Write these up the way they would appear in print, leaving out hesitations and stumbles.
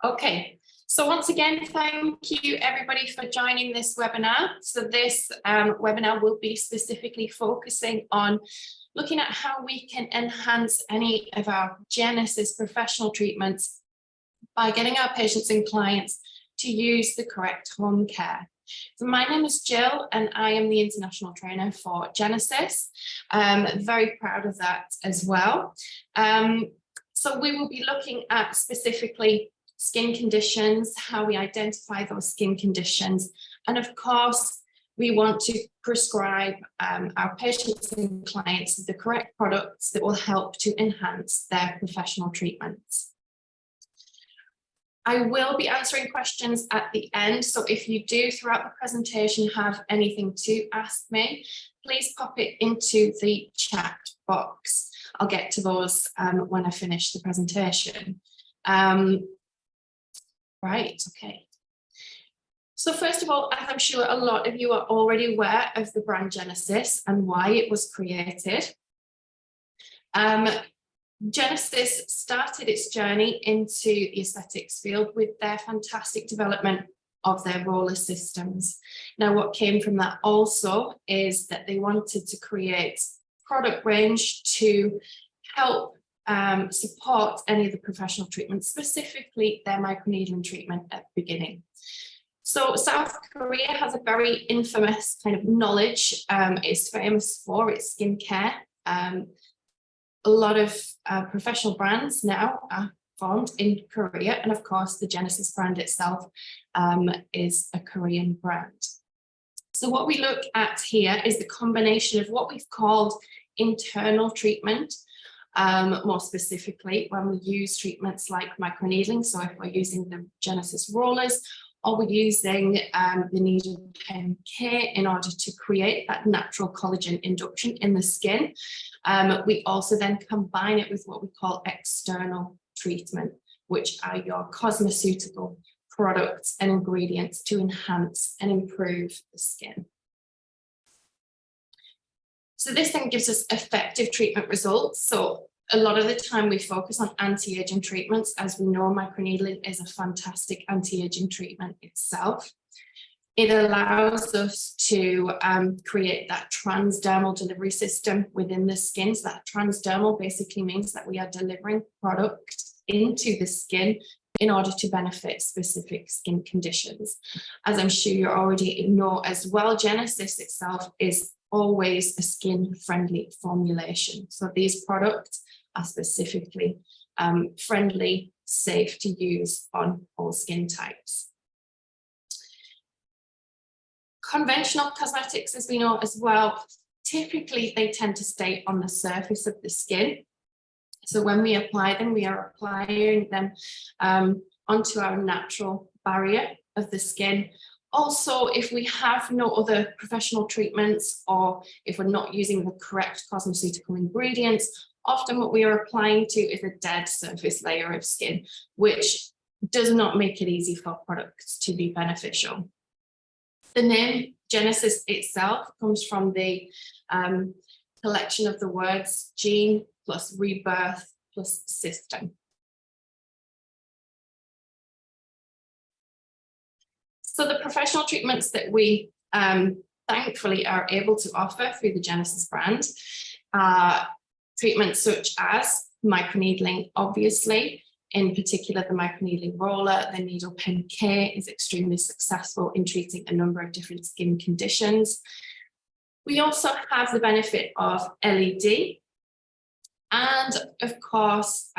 Okay, so once again, thank you everybody for joining this webinar. So this webinar will be specifically focusing on looking at how we can enhance any of our Genosys professional treatments by getting our patients and clients to use the correct home care. So my name is Jill and I am the international trainer for Genosys. Very proud of that as well. So we will be looking at specifically skin conditions, how we identify those skin conditions, and of course, we want to prescribe our patients and clients the correct products that will help to enhance their professional treatments. I will be answering questions at the end, so if you do throughout the presentation have anything to ask me, please pop it into the chat box. I'll get to those when I finish the presentation. Right, okay. So first of all, as I'm sure a lot of you are already aware of the brand Genosys and why it was created. Genosys started its journey into the aesthetics field with their fantastic development of their roller systems. Now, what came from that also is that they wanted to create product range to help support any of the professional treatments, specifically their microneedling treatment at the beginning. So South Korea has a very infamous kind of knowledge. It's famous for its skincare. A lot of professional brands now are formed in Korea, and of course the Genosys brand itself is a Korean brand. So what we look at here is the combination of what we've called internal treatment. More specifically, when we use treatments like microneedling, so if we're using the Genosys rollers, or we're using the needle pen K in order to create that natural collagen induction in the skin. We also then combine it with what we call external treatment, which are your cosmeceutical products and ingredients to enhance and improve the skin. So this then gives us effective treatment results. So a lot of the time we focus on anti-aging treatments. As we know, microneedling is a fantastic anti-aging treatment itself. It allows us to create that transdermal delivery system within the skin. So that transdermal basically means that we are delivering product into the skin in order to benefit specific skin conditions. As I'm sure you already know as well, Genosys itself is always a skin-friendly formulation. So these products are specifically friendly, safe to use on all skin types. Conventional cosmetics, as we know as well, typically they tend to stay on the surface of the skin. So when we apply them, we are applying them onto our natural barrier of the skin. Also, if we have no other professional treatments or if we're not using the correct cosmeceutical ingredients, often what we are applying to is a dead surface layer of skin, which does not make it easy for products to be beneficial. The name Genosys itself comes from the collection of the words gene plus rebirth plus system. So the professional treatments that we thankfully are able to offer through the Genosys brand are treatments such as microneedling, obviously, in particular the microneedling roller. The needle pen K is extremely successful in treating a number of different skin conditions. We also have the benefit of LED and, of course,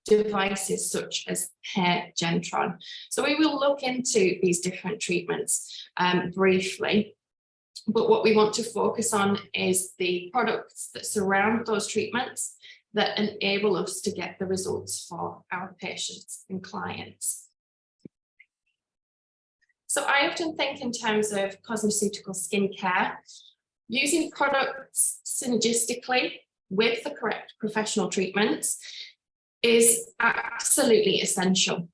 devices such as hair Gentron. So we will look into these different treatments briefly, but what we want to focus on is the products that surround those treatments that enable us to get the results for our patients and clients. So I often think in terms of cosmeceutical skincare, using products synergistically with the correct professional treatments is absolutely essential.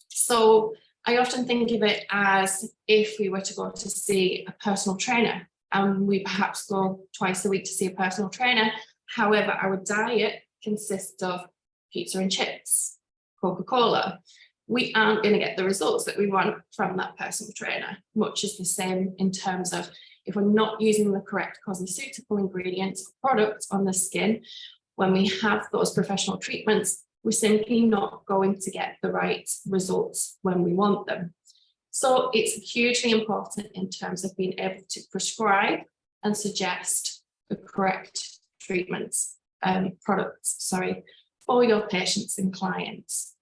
So I often think of it as if we were to go to see a personal trainer, and we perhaps go twice a week to see a personal trainer. However, our diet consists of pizza and chips, Coca-Cola, we aren't going to get the results that we want from that personal trainer. Much is the same in terms of if we're not using the correct cosmeceutical ingredients or products on the skin, when we have those professional treatments, we're simply not going to get the right results when we want them. So it's hugely important in terms of being able to prescribe and suggest the correct treatments, products, for your patients and clients.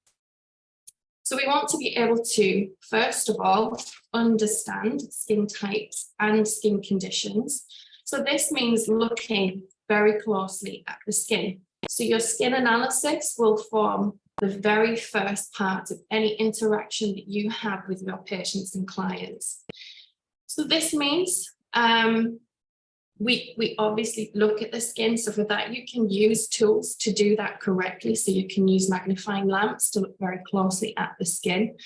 So we want to be able to, first of all, understand skin types and skin conditions. So this means looking very closely at the skin. So your skin analysis will form the very first part of any interaction that you have with your patients and clients. So this means we obviously look at the skin. So for that, you can use tools to do that correctly. So you can use magnifying lamps to look very closely at the skin.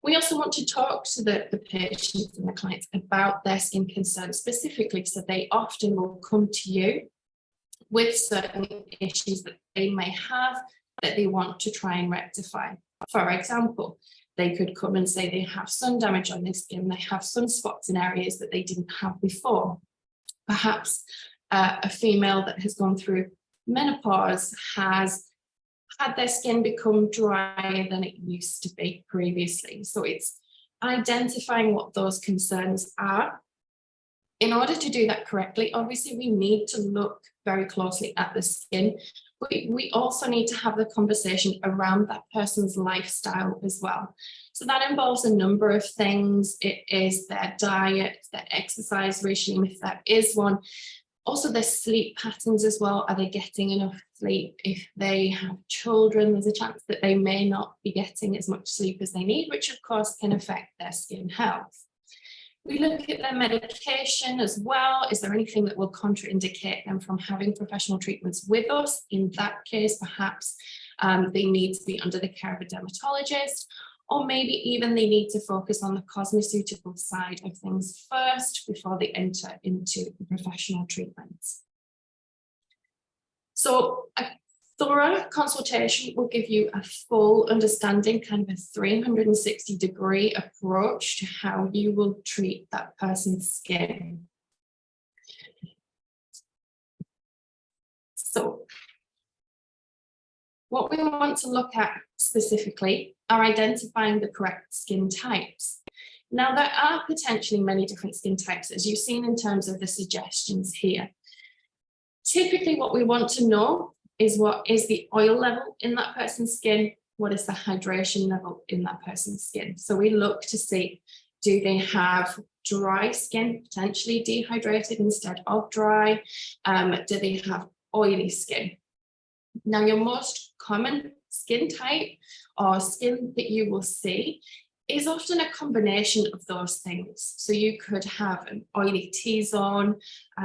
We also want to talk to the patients and the clients about their skin concerns specifically. So they often will come to you with certain issues that they may have that they want to try and rectify. For example, they could come and say they have sun damage on their skin, they have sunspots in areas that they didn't have before. Perhaps a female that has gone through menopause has had their skin become drier than it used to be previously. So it's identifying what those concerns are. In order to do that correctly, obviously we need to look very closely at the skin, but we also need to have the conversation around that person's lifestyle as well. So that involves a number of things. It is their diet, their exercise regime, if there is one. Also their sleep patterns as well. Are they getting enough sleep? If they have children, there's a chance that they may not be getting as much sleep as they need, which of course can affect their skin health. We look at their medication as well. Is there anything that will contraindicate them from having professional treatments with us? In that case, perhaps they need to be under the care of a dermatologist, or maybe even they need to focus on the cosmeceutical side of things first before they enter into the professional treatments. So a thorough consultation will give you a full understanding, kind of a 360-degree approach to how you will treat that person's skin. So what we want to look at specifically are identifying the correct skin types. Now, there are potentially many different skin types, as you've seen in terms of the suggestions here. Typically, what we want to know is what is the oil level in that person's skin, what is the hydration level in that person's skin. So we look to see, do they have dry skin, potentially dehydrated instead of dry? Do they have oily skin? Now, your most common skin type or skin that you will see is often a combination of those things. So you could have an oily T-zone,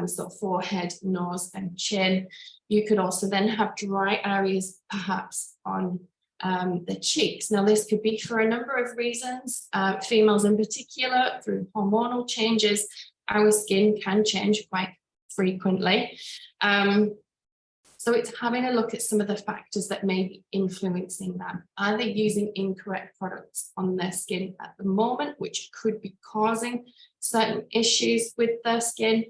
so forehead, nose, and chin. You could also then have dry areas, perhaps on the cheeks. Now, this could be for a number of reasons. Females in particular, through hormonal changes, our skin can change quite frequently. So it's having a look at some of the factors that may be influencing that. Are they using incorrect products on their skin at the moment, which could be causing certain issues with their skin?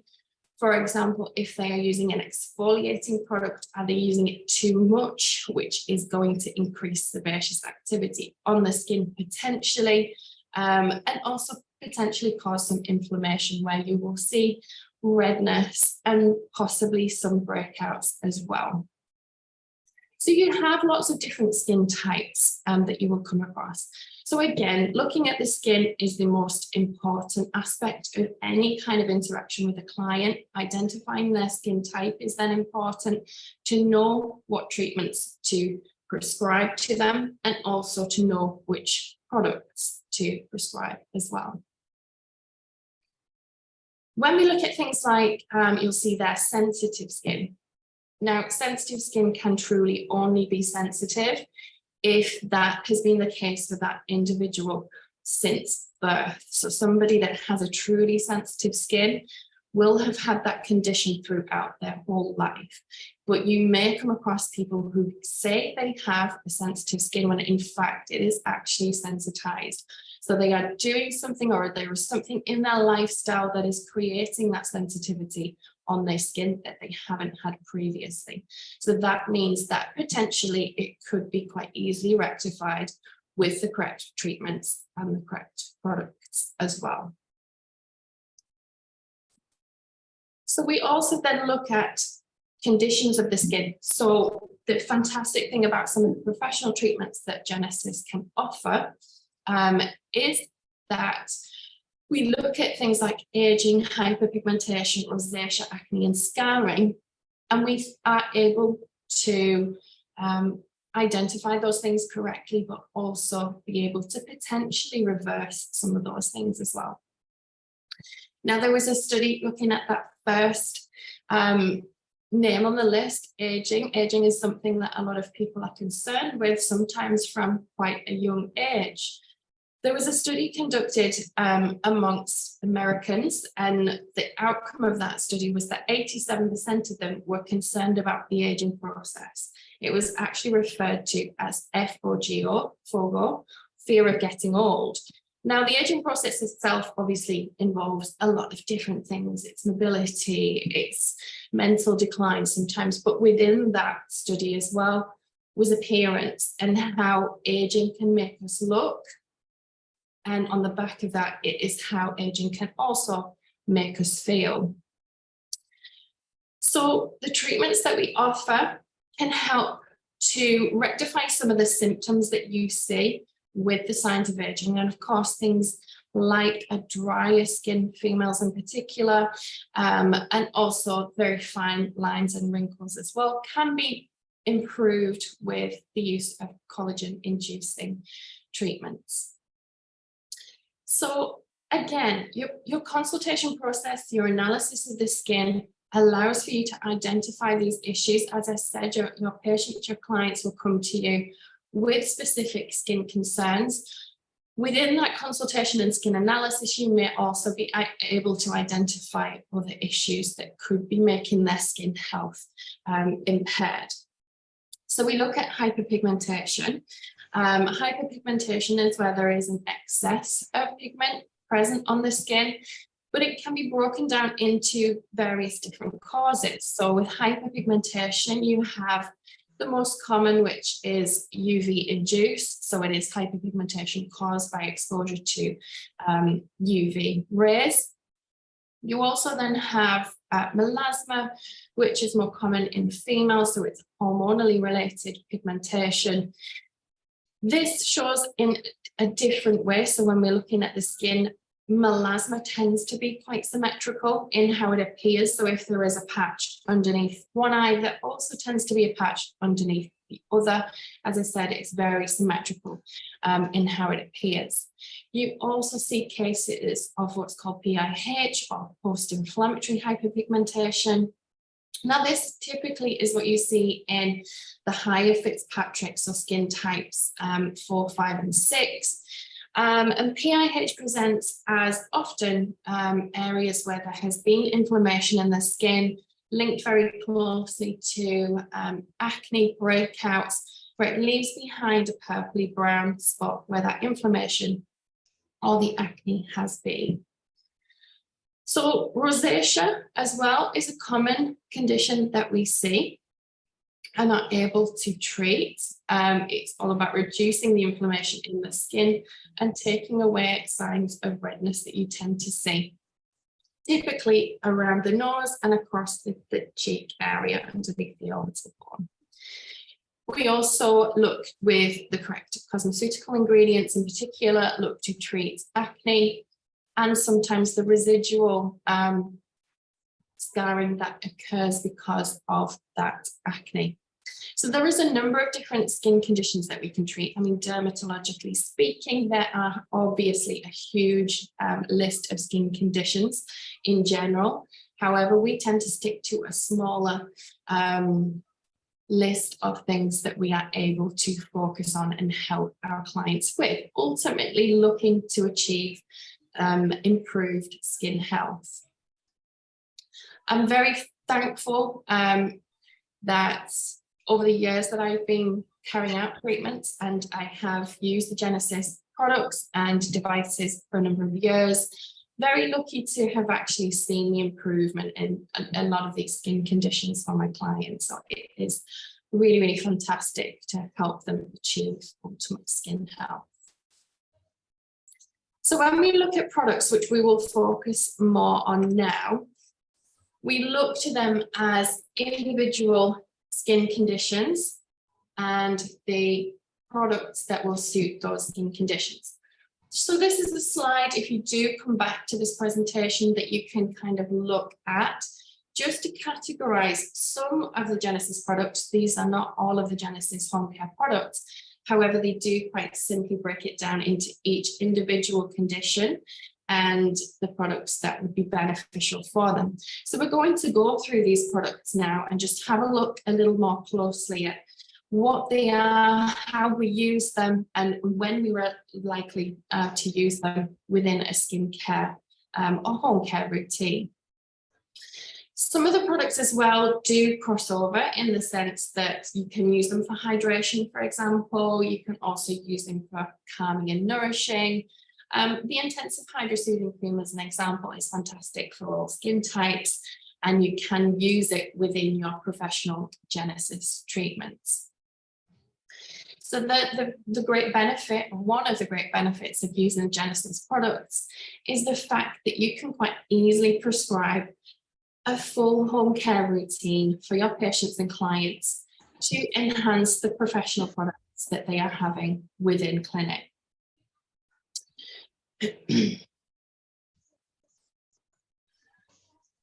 For example, if they are using an exfoliating product, are they using it too much, which is going to increase sebaceous activity on the skin potentially, and also potentially cause some inflammation where you will see redness and possibly some breakouts as well. So you have lots of different skin types that you will come across. So again, looking at the skin is the most important aspect of any kind of interaction with a client. Identifying their skin type is then important to know what treatments to prescribe to them and also to know which products to prescribe as well. When we look at things like, you'll see their sensitive skin. Now, sensitive skin can truly only be sensitive if that has been the case for that individual since birth. So somebody that has a truly sensitive skin will have had that condition throughout their whole life. but you may come across people who say they have a sensitive skin when in fact it is actually sensitized. So they are doing something, or there is something in their lifestyle that is creating that sensitivity on their skin that they haven't had previously. So that means that potentially it could be quite easily rectified with the correct treatments and the correct products as well. So we also then look at conditions of the skin. So the fantastic thing about some of the professional treatments that Genosys can offer is that we look at things like aging, hyperpigmentation, rosacea, acne, and scarring, and we are able to identify those things correctly, but also be able to potentially reverse some of those things as well. Now, there was a study looking at that first name on the list, aging. Aging is something that a lot of people are concerned with, sometimes from quite a young age. There was a study conducted amongst Americans, and the outcome of that study was that 87% of them were concerned about the aging process. It was actually referred to as FOGO, fear of getting old. Now, the aging process itself obviously involves a lot of different things. It's mobility, it's mental decline sometimes, but within that study as well was appearance and how aging can make us look. And on the back of that, it is how aging can also make us feel. So the treatments that we offer can help to rectify some of the symptoms that you see with the signs of aging. And of course, things like a drier skin, females in particular, and also very fine lines and wrinkles as well, can be improved with the use of collagen-inducing treatments. So again, your consultation process, your analysis of the skin allows for you to identify these issues. As I said, your patients, your clients will come to you with specific skin concerns. Within that consultation and skin analysis, you may also be able to identify other issues that could be making their skin health impaired. So we look at hyperpigmentation. Hyperpigmentation is where there is an excess of pigment present on the skin, but it can be broken down into various different causes. So with hyperpigmentation, you have the most common, which is UV induced. So it is hyperpigmentation caused by exposure to UV rays. You also then have melasma, which is more common in females. So it's hormonally related pigmentation. This shows in a different way. So when we're looking at the skin, melasma tends to be quite symmetrical in how it appears. So if there is a patch underneath one eye, there also tends to be a patch underneath the other. As I said, it's very symmetrical in how it appears. You also see cases of what's called PIH, or post-inflammatory hyperpigmentation. Now, this typically is what you see in the higher Fitzpatrick, so skin types 4, 5, and 6. And PIH presents as often areas where there has been inflammation in the skin, linked very closely to acne breakouts, where it leaves behind a purpley brown spot where that inflammation or the acne has been. So rosacea as well is a common condition that we see and are able to treat. It's all about reducing the inflammation in the skin and taking away signs of redness that you tend to see, typically around the nose and across the cheek area underneath the orbital bone. We also look with the correct cosmeceutical ingredients, in particular, look to treat acne and sometimes the residual scarring that occurs because of that acne. So there is a number of different skin conditions that we can treat. I mean, dermatologically speaking, there are obviously a huge list of skin conditions in general. However, we tend to stick to a smaller list of things that we are able to focus on and help our clients with, ultimately looking to achieve improved skin health. I'm very thankful that over the years that I've been carrying out treatments, and I have used the Genosys products and devices for a number of years, very lucky to have actually seen the improvement in a lot of these skin conditions for my clients. So it is really, really fantastic to help them achieve ultimate skin health. So when we look at products, which we will focus more on now, we look to them as individual skin conditions and the products that will suit those skin conditions. So this is a slide, if you do come back to this presentation, that you can kind of look at just to categorize some of the Genosys products. These are not all of the Genosys home care products. However, they do quite simply break it down into each individual condition and the products that would be beneficial for them. So we're going to go through these products now and just have a look a little more closely at what they are, how we use them, and when we were likely to use them within a skincare or home care routine. Some of the products as well do cross over in the sense that you can use them for hydration, for example. You can also use them for calming and nourishing. The intensive hydrosoothing cream, as an example, is fantastic for all skin types, and you can use it within your professional Genosys treatments. So the great benefit, one of the great benefits of using the Genosys products is the fact that you can quite easily prescribe a full home care routine for your patients and clients to enhance the professional products that they are having within clinic.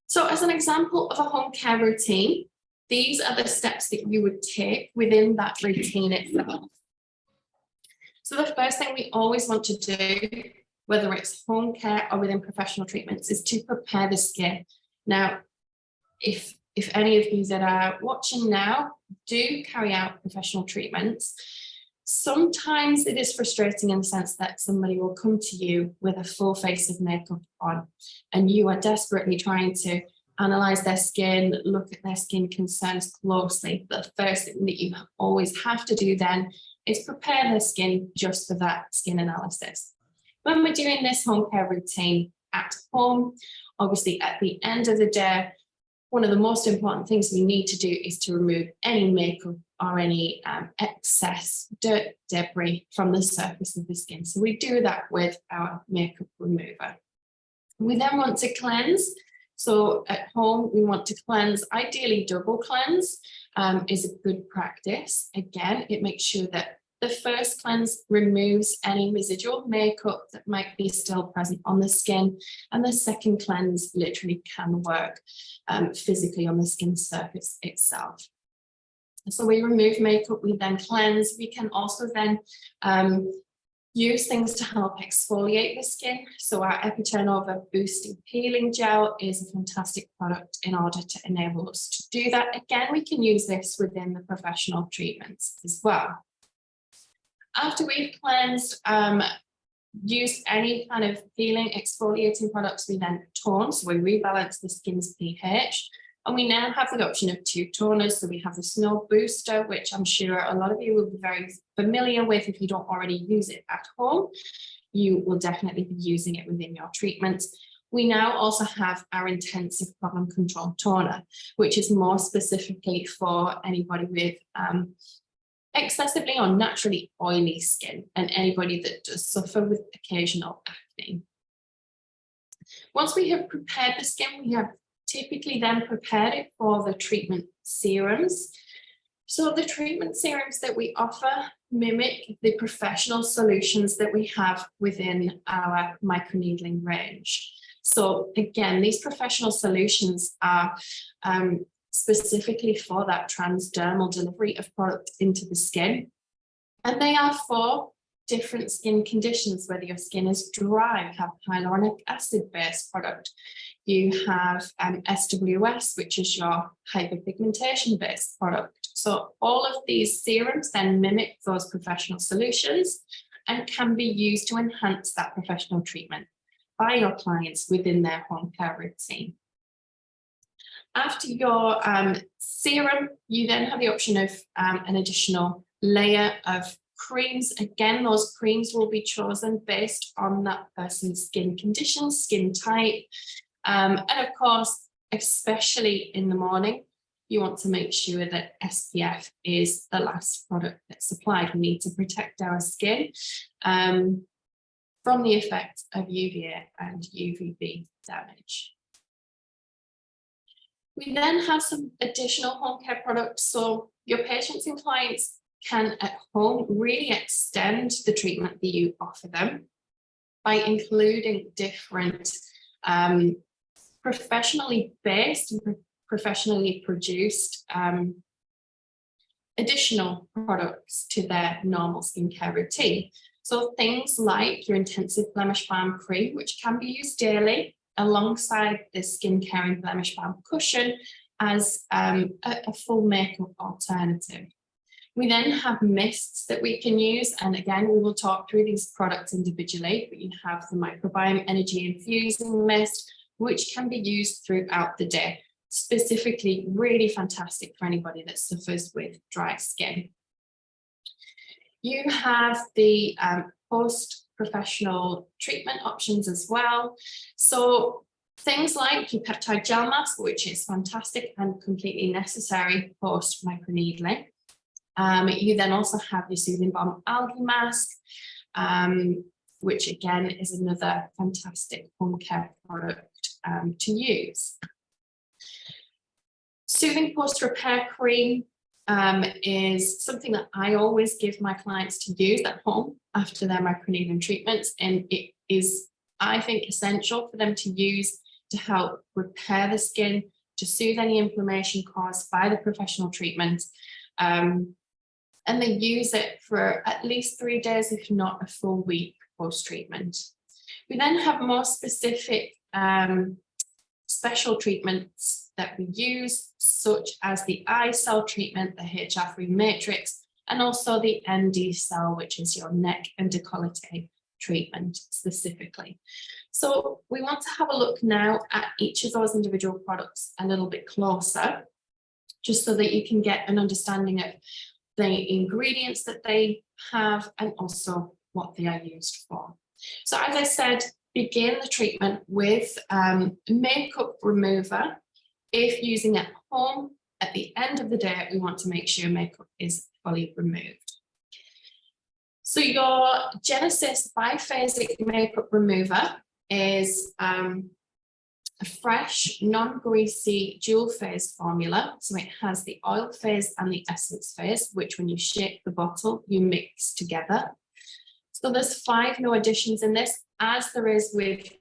So as an example of a home care routine, these are the steps that you would take within that routine itself. So the first thing we always want to do, whether it's home care or within professional treatments, is to prepare the skin. Now, if any of you that are watching now do carry out professional treatments, sometimes it is frustrating in the sense that somebody will come to you with a full face of makeup on, and you are desperately trying to analyze their skin, look at their skin concerns closely. The first thing that you always have to do then is prepare their skin just for that skin analysis. When we're doing this home care routine at home, obviously at the end of the day, one of the most important things we need to do is to remove any makeup or any excess dirt, debris from the surface of the skin. So we do that with our makeup remover. We then want to cleanse. So at home, we want to cleanse, ideally double cleanse is a good practice. Again, it makes sure that the first cleanse removes any residual makeup that might be still present on the skin, and the second cleanse literally can work physically on the skin surface itself. So we remove makeup, we then cleanse. We can also then use things to help exfoliate the skin. So our Ep.91 Boosting Peeling Gel is a fantastic product in order to enable us to do that. Again, we can use this within the professional treatments as well. After we've cleansed, used any kind of peeling, exfoliating products, we then tone, so we rebalance the skin's pH. And we now have the option of two toners. So we have the Snow Booster, which I'm sure a lot of you will be very familiar with. If you don't already use it at home, you will definitely be using it within your treatments. We now also have our Intensive Problem Control Toner, which is more specifically for anybody with excessively or naturally oily skin, and anybody that does suffer with occasional acne. Once we have prepared the skin, we have typically then prepared it for the treatment serums. So the treatment serums that we offer mimic the professional solutions that we have within our microneedling range. So again, these professional solutions are specifically for that transdermal delivery of product into the skin. And they are for different skin conditions, whether your skin is dry, you have hyaluronic acid-based product, you have SWS, which is your hyperpigmentation-based product. So all of these serums then mimic those professional solutions and can be used to enhance that professional treatment by your clients within their home care routine. After your serum, you then have the option of an additional layer of creams. Again, those creams will be chosen based on that person's skin condition, skin type. And of course, especially in the morning, you want to make sure that SPF is the last product that's applied. We need to protect our skin from the effects of UVA and UVB damage. We then have some additional home care products. So your patients and clients can at home really extend the treatment that you offer them by including different professionally based and professionally produced additional products to their normal skincare routine. So things like your intensive blemish balm cream, which can be used daily alongside the skincare and blemish balm cushion as a full makeup alternative. We then have mists that we can use, and again we will talk through these products individually, but you have the microbiome energy infusing mist, which can be used throughout the day, specifically really fantastic for anybody that suffers with dry skin. You have the post-professional treatment options as well. So things like your peptide gel mask, which is fantastic and completely necessary post microneedling. You then also have your soothing balm algae mask, which again is another fantastic home care product to use. Soothing post-repair cream is something that I always give my clients to use at home after their microneedling treatments, and it is, I think, essential for them to use to help repair the skin, to soothe any inflammation caused by the professional treatment. And they use it for at least 3 days, if not a full week post-treatment. We then have more specific special treatments that we use, such as the eye cell treatment, the HR3 matrix, and also the ND cell, which is your neck and décolleté treatment specifically. So we want to have a look now at each of those individual products a little bit closer, just so that you can get an understanding of the ingredients that they have and also what they are used for. So as I said, begin the treatment with makeup remover. If using at home, at the end of the day, we want to make sure makeup is fully removed. So your Genosys biphasic makeup remover is a fresh, non-greasy dual phase formula. So it has the oil phase and the essence phase, which when you shake the bottle, you mix together. So there's 5 no additions in this, as there is with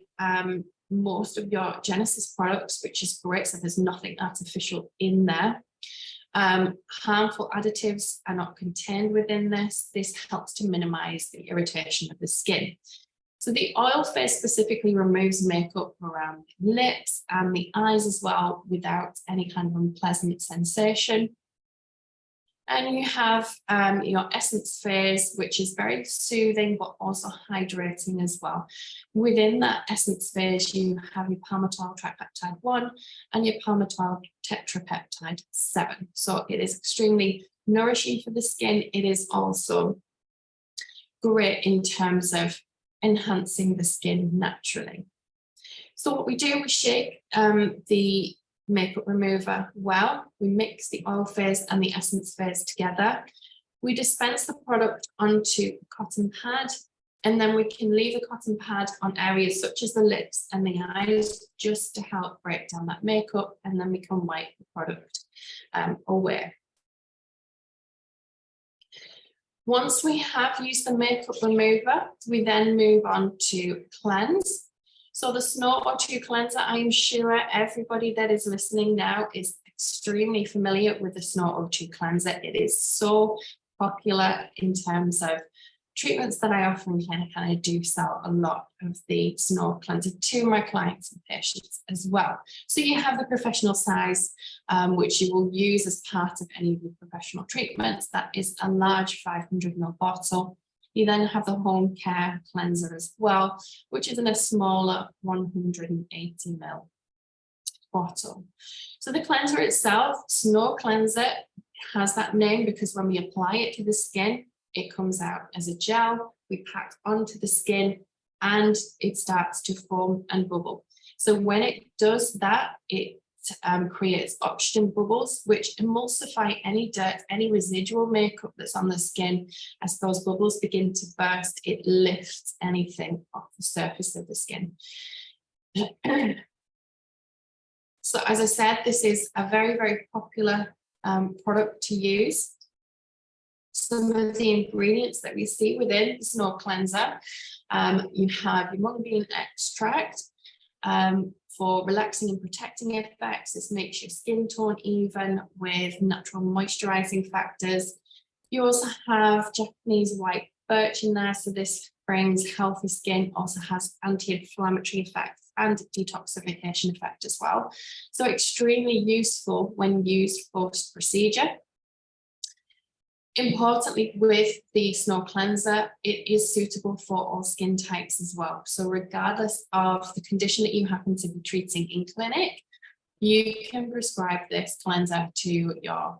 most of your Genosys products, which is great. So there's nothing artificial in there. Harmful additives are not contained within this. This helps to minimize the irritation of the skin. So the oil phase specifically removes makeup around the lips and the eyes as well, without any kind of unpleasant sensation. And you have your essence phase, which is very soothing, but also hydrating as well. Within that essence phase, you have your palmitoyl tripeptide 1 and your palmitoyl tetrapeptide 7. So it is extremely nourishing for the skin. It is also great in terms of enhancing the skin naturally. So what we do, we shake the makeup remover well. We mix the oil phase and the essence phase together. We dispense the product onto a cotton pad, and then we can leave the cotton pad on areas such as the lips and the eyes, just to help break down that makeup, and then we can wipe the product away. Once we have used the makeup remover, we then move on to cleanse. So the Snow O2 cleanser, I'm sure everybody that is listening now is extremely familiar with the Snow O2 cleanser. It is so popular in terms of treatments that I offer in clinic, and I do sell a lot of the Snow cleanser to my clients and patients as well. So you have the professional size, which you will use as part of any of your professional treatments. That is a large 500 ml bottle. You then have the home care cleanser as well, which is in a smaller 180 ml bottle. So the cleanser itself, Snow Cleanser, has that name because when we apply it to the skin, it comes out as a gel, we pack onto the skin, and it starts to foam and bubble. So when it does that, it creates oxygen bubbles, which emulsify any dirt, any residual makeup that's on the skin. As those bubbles begin to burst, it lifts anything off the surface of the skin. So as I said, this is a very, very popular product to use. Some of the ingredients that we see within the Snow Cleanser, you have your mung bean extract for relaxing and protecting effects. This makes your skin tone even with natural moisturizing factors. You also have Japanese white birch in there, so this brings healthy skin, also has anti-inflammatory effects and detoxification effect as well. So extremely useful when used post-procedure. Importantly, with the Snow Cleanser, it is suitable for all skin types as well. So regardless of the condition that you happen to be treating in clinic, you can prescribe this cleanser to your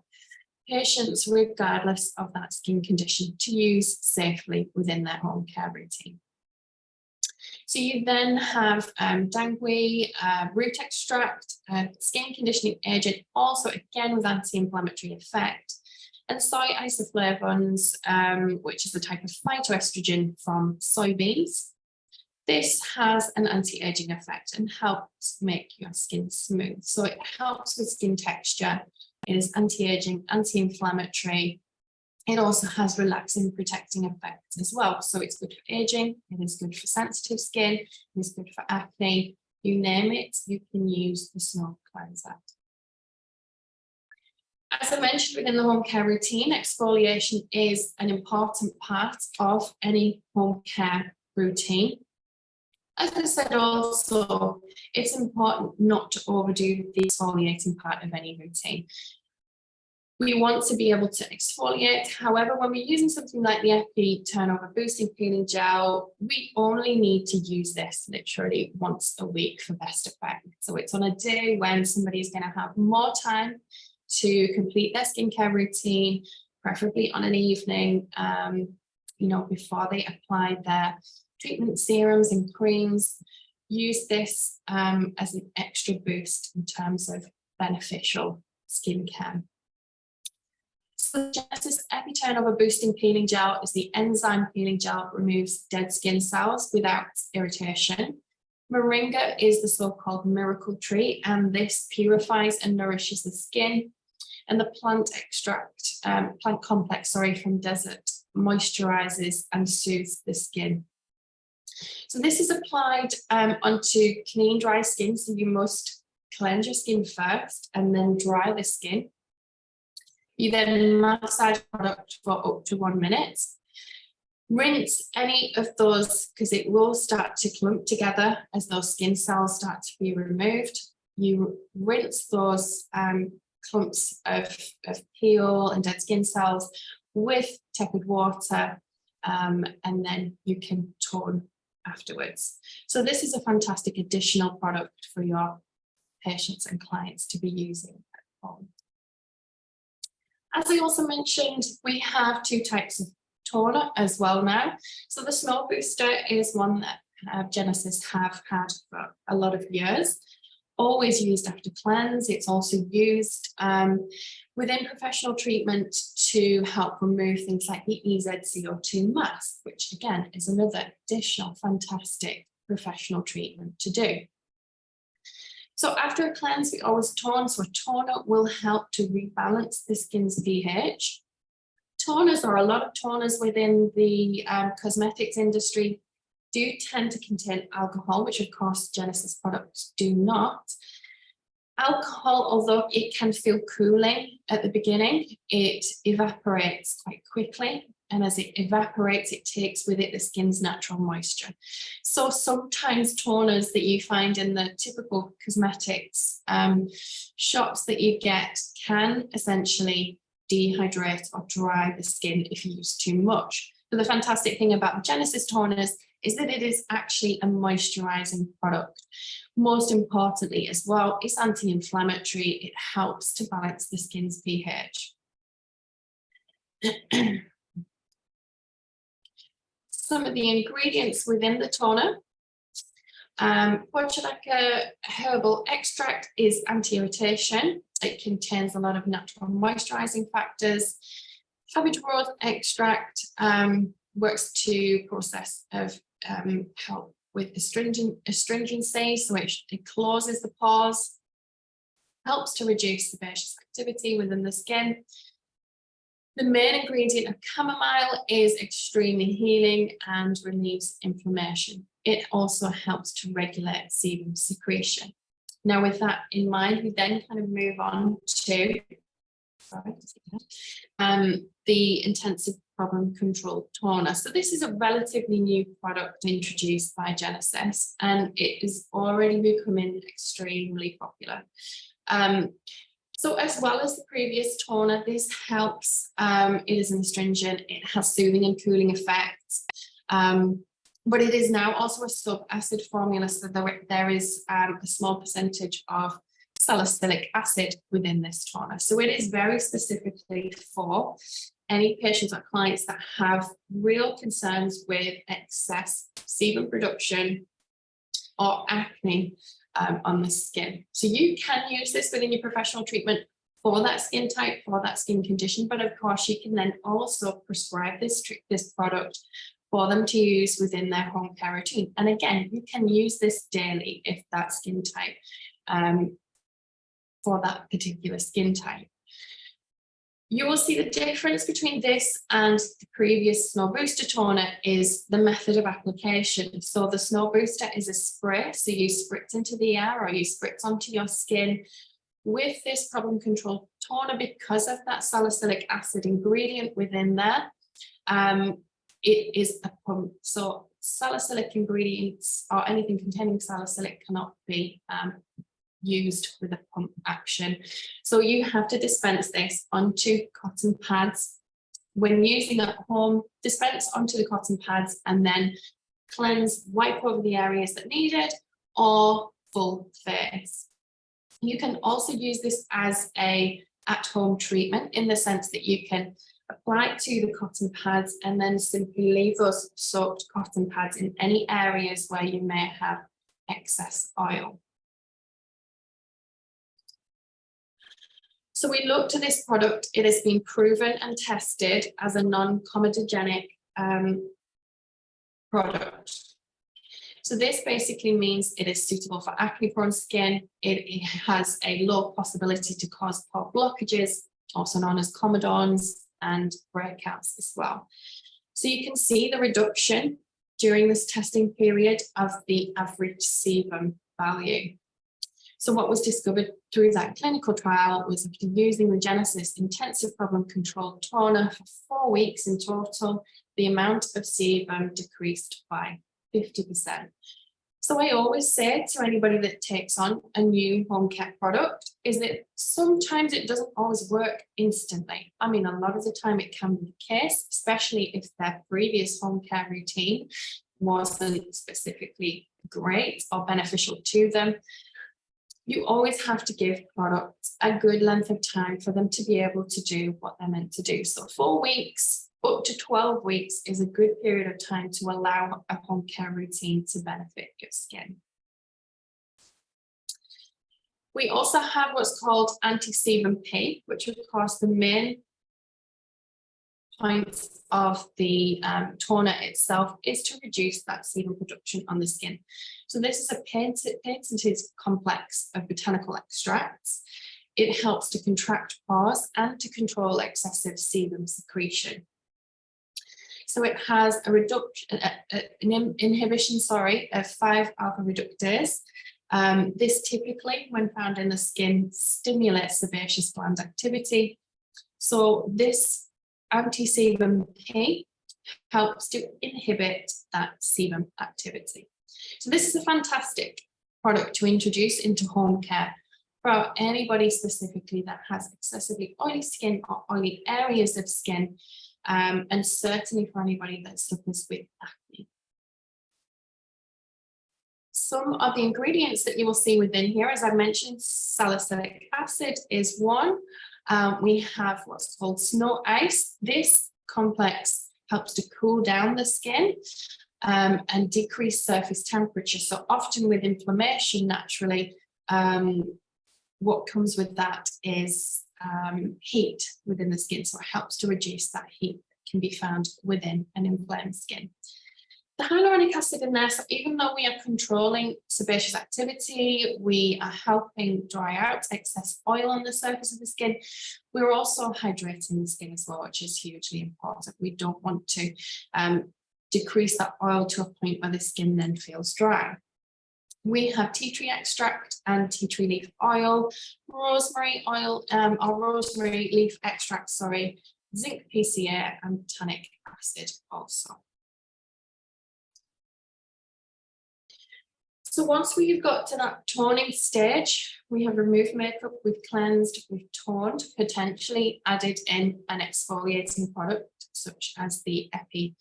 patients regardless of that skin condition to use safely within their home care routine. So you then have dangui, root extract, skin conditioning agent, also again with anti-inflammatory effect, and soy isoflavones, which is a type of phytoestrogen from soybeans. This has an anti-aging effect and helps make your skin smooth. So it helps with skin texture. It is anti-aging, anti-inflammatory. It also has relaxing, protecting effects as well. So it's good for aging. It is good for sensitive skin. It is good for acne. You name it, you can use the Snow Cleanser. As I mentioned within the home care routine, exfoliation is an important part of any home care routine. As I said also, it's important not to overdo the exfoliating part of any routine. We want to be able to exfoliate. However, when we're using something like the Epi Turnover Boosting Peeling Gel, we only need to use this literally once a week for best effect. So it's on a day when somebody's going to have more time to complete their skincare routine, preferably on an evening, before they apply their treatment serums and creams. Use this as an extra boost in terms of beneficial skincare. So Genosys Epi Turnover Boosting Peeling Gel is the enzyme peeling gel that removes dead skin cells without irritation. Moringa is the so-called miracle tree, and this purifies and nourishes the skin. And the plant complex from desert moisturizes and soothes the skin. So this is applied onto clean, dry skin. So you must cleanse your skin first and then dry the skin. You then massage the product for up to 1 minute. Rinse any of those because it will start to clump together as those skin cells start to be removed. You rinse those clumps of peel and dead skin cells with tepid water, and then you can tone afterwards. So this is a fantastic additional product for your patients and clients to be using at home. As I also mentioned, we have 2 types of toner as well now. So the Snow Booster is one that Genosys have had for a lot of years. Always used after cleanse. It's also used within professional treatment to help remove things like the EZCO2 mask, which again is another additional fantastic professional treatment to do. So after a cleanse, we always tone. So a toner will help to rebalance the skin's pH. Toners, or a lot of toners within the cosmetics industry, do tend to contain alcohol, which of course Genosys products do not. Alcohol, although it can feel cooling at the beginning, it evaporates quite quickly. And as it evaporates, it takes with it the skin's natural moisture. So sometimes toners that you find in the typical cosmetics shops that you get can essentially dehydrate or dry the skin if you use too much. But the fantastic thing about the Genosys toners is that it is actually a moisturizing product. Most importantly as well, it's anti-inflammatory. It helps to balance the skin's pH. Some of the ingredients within the toner. Portulaca herbal extract is anti-irritation. It contains a lot of natural moisturizing factors. Cabbage rose extract works to process of help with astringency, so it closes the pores, helps to reduce sebaceous activity within the skin. The main ingredient of chamomile is extremely healing and relieves inflammation. It also helps to regulate sebum secretion. Now, with that in mind, we then kind of move on to the intensive problem control toner. So this is a relatively new product introduced by Genosys, and it is already becoming extremely popular. So as well as the previous toner, this helps, it is an astringent, it has soothing and cooling effects, but it is now also a sub-acid formula, so there is a small percentage of salicylic acid within this toner. So it is very specifically for any patients or clients that have real concerns with excess sebum production or acne on the skin. So you can use this within your professional treatment for that skin type, for that skin condition, but of course you can then also prescribe this product for them to use within their home care routine. And again, you can use this daily if that skin type, for that particular skin type. You will see the difference between this and the previous Snow Booster toner is the method of application. So the Snow Booster is a spray, so you spritz into the air or you spritz onto your skin. With this problem control toner, because of that salicylic acid ingredient within there, it is a pump. So salicylic ingredients or anything containing salicylic cannot be used with a pump action. So you have to dispense this onto cotton pads. When using at home, dispense onto the cotton pads and then cleanse, wipe over the areas that need it, or full face. You can also use this as a at-home treatment in the sense that you can apply it to the cotton pads and then simply leave those soaked cotton pads in any areas where you may have excess oil. So we looked at this product. It has been proven and tested as a non-comedogenic product. So this basically means it is suitable for acne-prone skin. It has a low possibility to cause pore blockages, also known as comedones, and breakouts as well. So you can see the reduction during this testing period of the average sebum value. So what was discovered through that clinical trial was after using the Genosys intensive problem control toner for 4 weeks in total, the amount of sebum decreased by 50%. So I always say to anybody that takes on a new home care product is that sometimes it doesn't always work instantly. I mean, a lot of the time it can be the case, especially if their previous home care routine wasn't specifically great or beneficial to them. You always have to give products a good length of time for them to be able to do what they're meant to do. So 4 weeks up to 12 weeks is a good period of time to allow a home care routine to benefit your skin. We also have what's called anti-sebum P, which of course the main point of the toner itself is to reduce that sebum production on the skin. So this is a patented complex of botanical extracts. It helps to contract pores and to control excessive sebum secretion. So it has a reduction, an inhibition, of 5-alpha reductase. This typically, when found in the skin, stimulates sebaceous gland activity. So this anti-sebum P helps to inhibit that sebum activity. So this is a fantastic product to introduce into home care for anybody specifically that has excessively oily skin or oily areas of skin, and certainly for anybody that suffers with acne. some of the ingredients that you will see within here, as I mentioned, salicylic acid is one. We have what's called snow ice. This complex helps to cool down the skin and decrease surface temperature. So often with inflammation, naturally, what comes with that is heat within the skin. So it helps to reduce that heat that can be found within an inflamed skin. The hyaluronic acid in there, so even though we are controlling sebaceous activity, we are helping dry out excess oil on the surface of the skin, we're also hydrating the skin as well, which is hugely important. We don't want to decrease that oil to a point where the skin then feels dry. We have tea tree extract and tea tree leaf oil, rosemary oil, or rosemary leaf extract, sorry, zinc PCA and tannic acid also. So once we've got to that toning stage, we have removed makeup, we've cleansed, we've toned, potentially added in an exfoliating product such as the Epi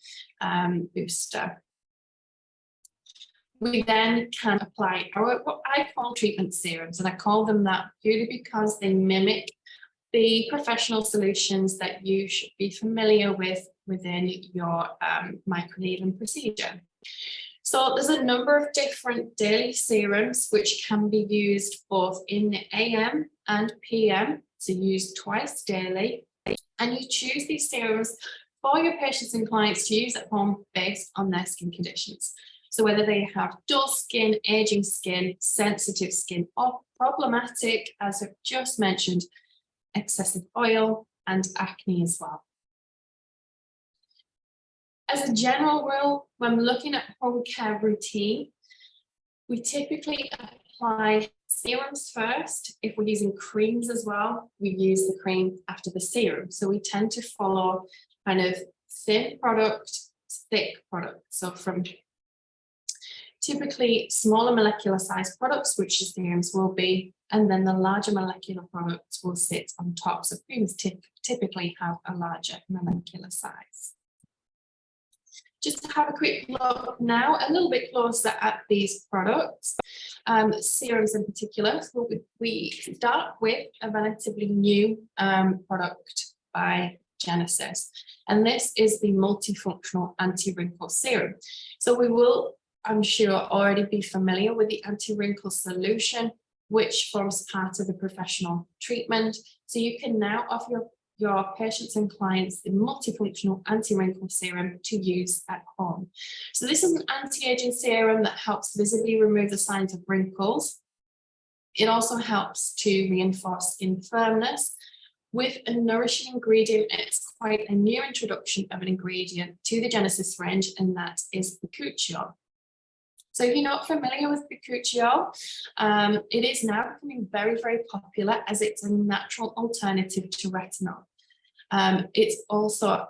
booster. We then can apply what I call treatment serums, and I call them that purely because they mimic the professional solutions that you should be familiar with within your microneedling procedure. So there's a number of different daily serums which can be used both in the AM and PM, so used twice daily. And you choose these serums for your patients and clients to use at home based on their skin conditions. So whether they have dull skin, aging skin, sensitive skin, or problematic, as I've just mentioned, excessive oil and acne as well. As a general rule, when looking at home care routine, we typically apply serums first. If we're using creams as well, we use the cream after the serum. So we tend to follow kind of thin product, thick product. So from typically smaller molecular size products, which the serums will be, and then the larger molecular products will sit on top. So creams typically have a larger molecular size. Just to have a quick look now, a little bit closer at these products, serums in particular. So we start with a relatively new product by Genosys, and this is the multifunctional anti-wrinkle serum. So we will, I'm sure, already be familiar with the anti-wrinkle solution, which forms part of the professional treatment. So you can now offer your patients and clients the multifunctional anti-wrinkle serum to use at home. So this is an anti-aging serum that helps visibly remove the signs of wrinkles. It also helps to reinforce skin firmness with a nourishing ingredient. It's quite a new introduction of an ingredient to the Genosys range, and that is the bakuchiol. So if you're not familiar with bakuchiol, it is now becoming very, very popular as it's a natural alternative to retinol. It's also,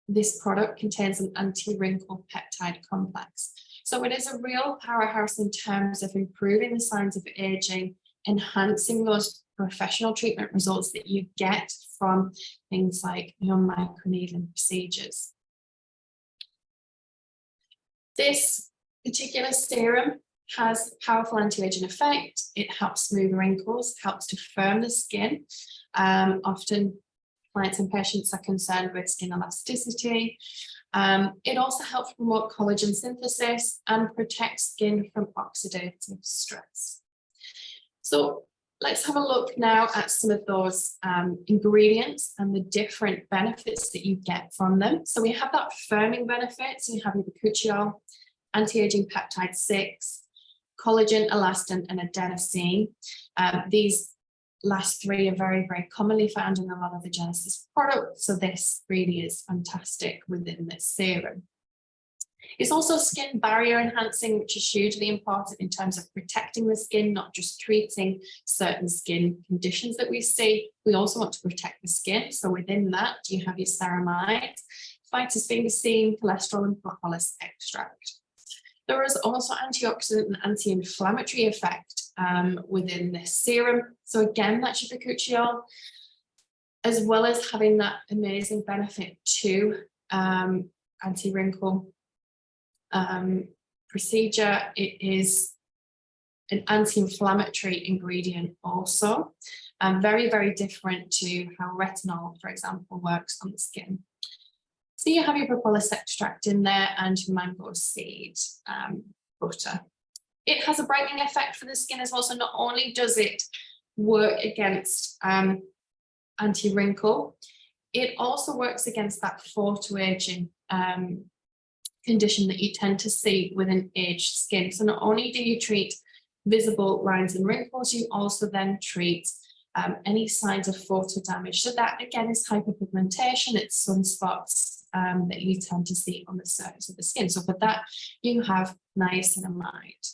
this product contains an anti-wrinkle peptide complex. So it is a real powerhouse in terms of improving the signs of aging, enhancing those professional treatment results that you get from things like your microneedling procedures. This particular serum has powerful anti-aging effect. It helps smooth wrinkles, helps to firm the skin. Often clients and patients are concerned with skin elasticity. It also helps promote collagen synthesis and protect skin from oxidative stress. So let's have a look now at some of those ingredients and the different benefits that you get from them. So we have that firming benefit. So you have your bakuchiol, anti-aging peptide 6, collagen, elastin, and adenosine. These last three are very, very commonly found in a lot of the Genosys products, so this really is fantastic within this serum. It's also skin barrier enhancing, which is hugely important in terms of protecting the skin, not just treating certain skin conditions that we see. We also want to protect the skin, so within that you have your ceramide, phytosphingosine, cholesterol, and propolis extract. There is also antioxidant and anti-inflammatory effect within this serum. So again, that's your bakuchiol, as well as having that amazing benefit to anti-wrinkle procedure. It is an anti-inflammatory ingredient also, very, very different to how retinol, for example, works on the skin. So you have your propolis extract in there and your mango seed butter. It has a brightening effect for the skin as well. So not only does it work against anti-wrinkle, it also works against that photoaging condition that you tend to see with an aged skin. So not only do you treat visible lines and wrinkles, you also then treat any signs of photo damage. So that again is hyperpigmentation, it's sunspots that you tend to see on the surface of the skin. So for that, you have niacinamide.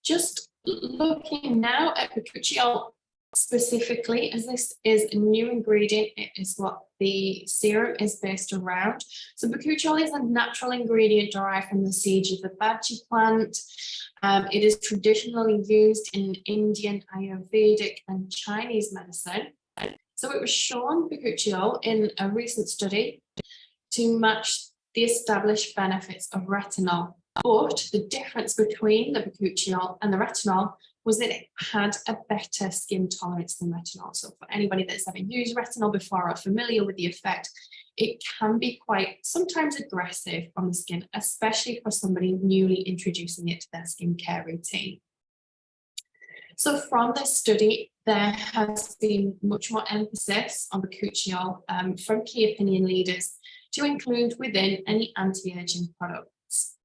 Just looking now at bakuchiol specifically, as this is a new ingredient, it is what the serum is based around. So bakuchiol is a natural ingredient derived from the seeds of the bajie plant. It is traditionally used in Indian, Ayurvedic and Chinese medicine. So it was shown, bakuchiol, in a recent study to match the established benefits of retinol. But the difference between the bakuchiol and the retinol was that it had a better skin tolerance than retinol. So for anybody that's ever used retinol before or familiar with the effect, it can be quite sometimes aggressive on the skin, especially for somebody newly introducing it to their skincare routine. So from this study, there has been much more emphasis on bakuchiol from key opinion leaders to include within any anti-aging products.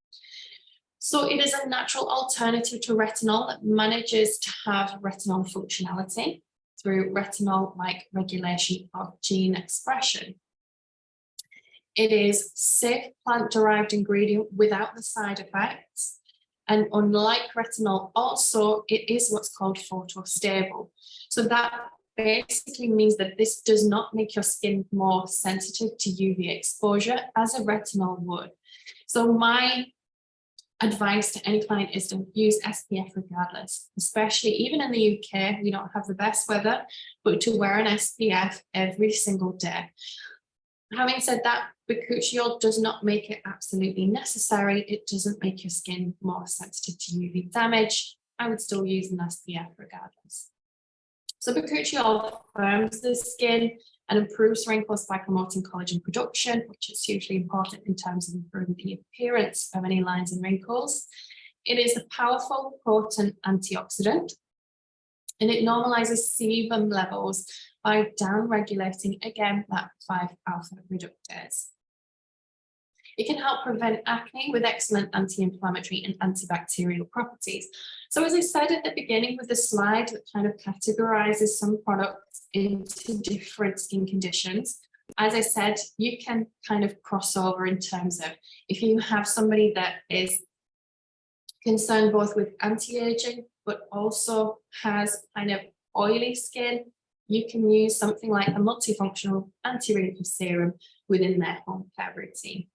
So it is a natural alternative to retinol that manages to have retinol functionality through retinol-like regulation of gene expression. It is safe plant-derived ingredient without the side effects. And unlike retinol, also, it is what's called photostable. So that basically means that this does not make your skin more sensitive to UV exposure as a retinol would. So my advice to any client is to use SPF regardless, especially even in the UK, we don't have the best weather, but to wear an SPF every single day. Having said that, bakuchiol does not make it absolutely necessary. It doesn't make your skin more sensitive to UV damage. I would still use an SPF regardless. So bakuchiol firms the skin and improves wrinkles by promoting collagen production, which is hugely important in terms of improving the appearance of any lines and wrinkles. It is a powerful, potent antioxidant, and it normalizes sebum levels by down-regulating, again, that 5-alpha reductase. It can help prevent acne with excellent anti-inflammatory and antibacterial properties. So as I said at the beginning with the slide that kind of categorizes some products into different skin conditions, as I said, you can kind of cross over in terms of if you have somebody that is concerned both with anti-aging, but also has kind of oily skin, you can use something like a multifunctional anti-wrinkle serum within their home care routine.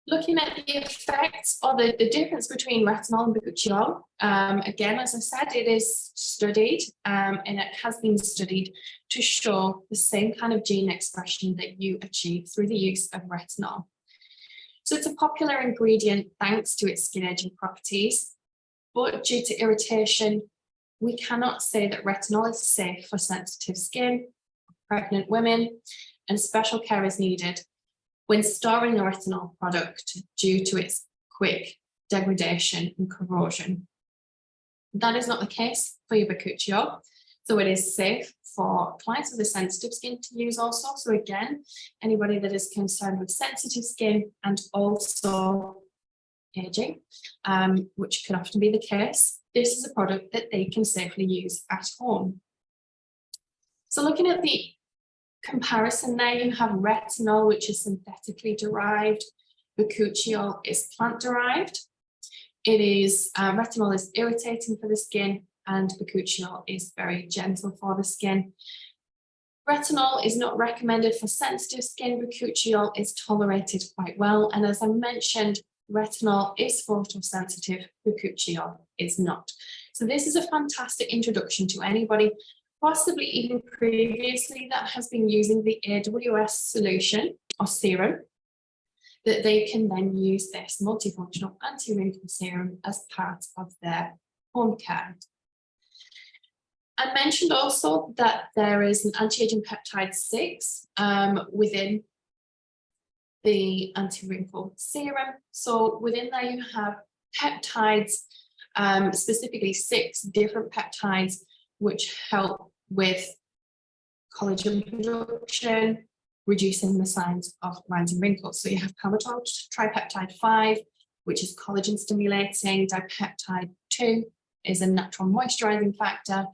Looking at the effects or the difference between retinol and bakuchiol, again, as I said, it is studied and it has been studied to show the same kind of gene expression that you achieve through the use of retinol. So it's a popular ingredient thanks to its skin aging properties, but due to irritation, we cannot say that retinol is safe for sensitive skin, pregnant women, and special care is needed when storing a retinol product due to its quick degradation and corrosion. That is not the case for your bakuchiol, so it is safe for clients with a sensitive skin to use also. So again, anybody that is concerned with sensitive skin and also aging, which can often be the case, this is a product that they can safely use at home. So looking at the comparison there, you have retinol, which is synthetically derived. Bakuchiol is plant derived. It is retinol is irritating for the skin, and bakuchiol is very gentle for the skin. Retinol is not recommended for sensitive skin. Bakuchiol is tolerated quite well, and as I mentioned, retinol is photosensitive. Bakuchiol is not. So this is a fantastic introduction to anybody, possibly even previously, that has been using the AWS solution or serum, that they can then use this multifunctional anti-wrinkle serum as part of their home care. I mentioned also that there is an anti-aging peptide 6 within the anti-wrinkle serum. So within there you have peptides, specifically 6 different peptides, which help with collagen production, reducing the signs of lines and wrinkles. So you have palmitoyl tripeptide 5, which is collagen stimulating. Dipeptide 2 is a natural moisturizing factor.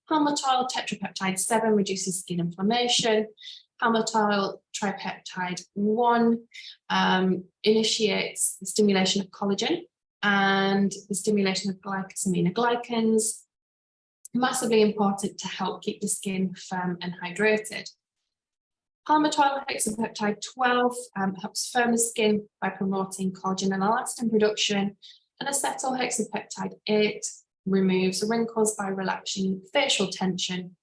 Palmitoyl tetrapeptide 7 reduces skin inflammation. Palmitoyl tripeptide 1 initiates the stimulation of collagen and the stimulation of glycosaminoglycans, massively important to help keep the skin firm and hydrated. Palmitoyl hexapeptide 12 helps firm the skin by promoting collagen and elastin production, and acetyl hexapeptide 8 removes wrinkles by relaxing facial tension,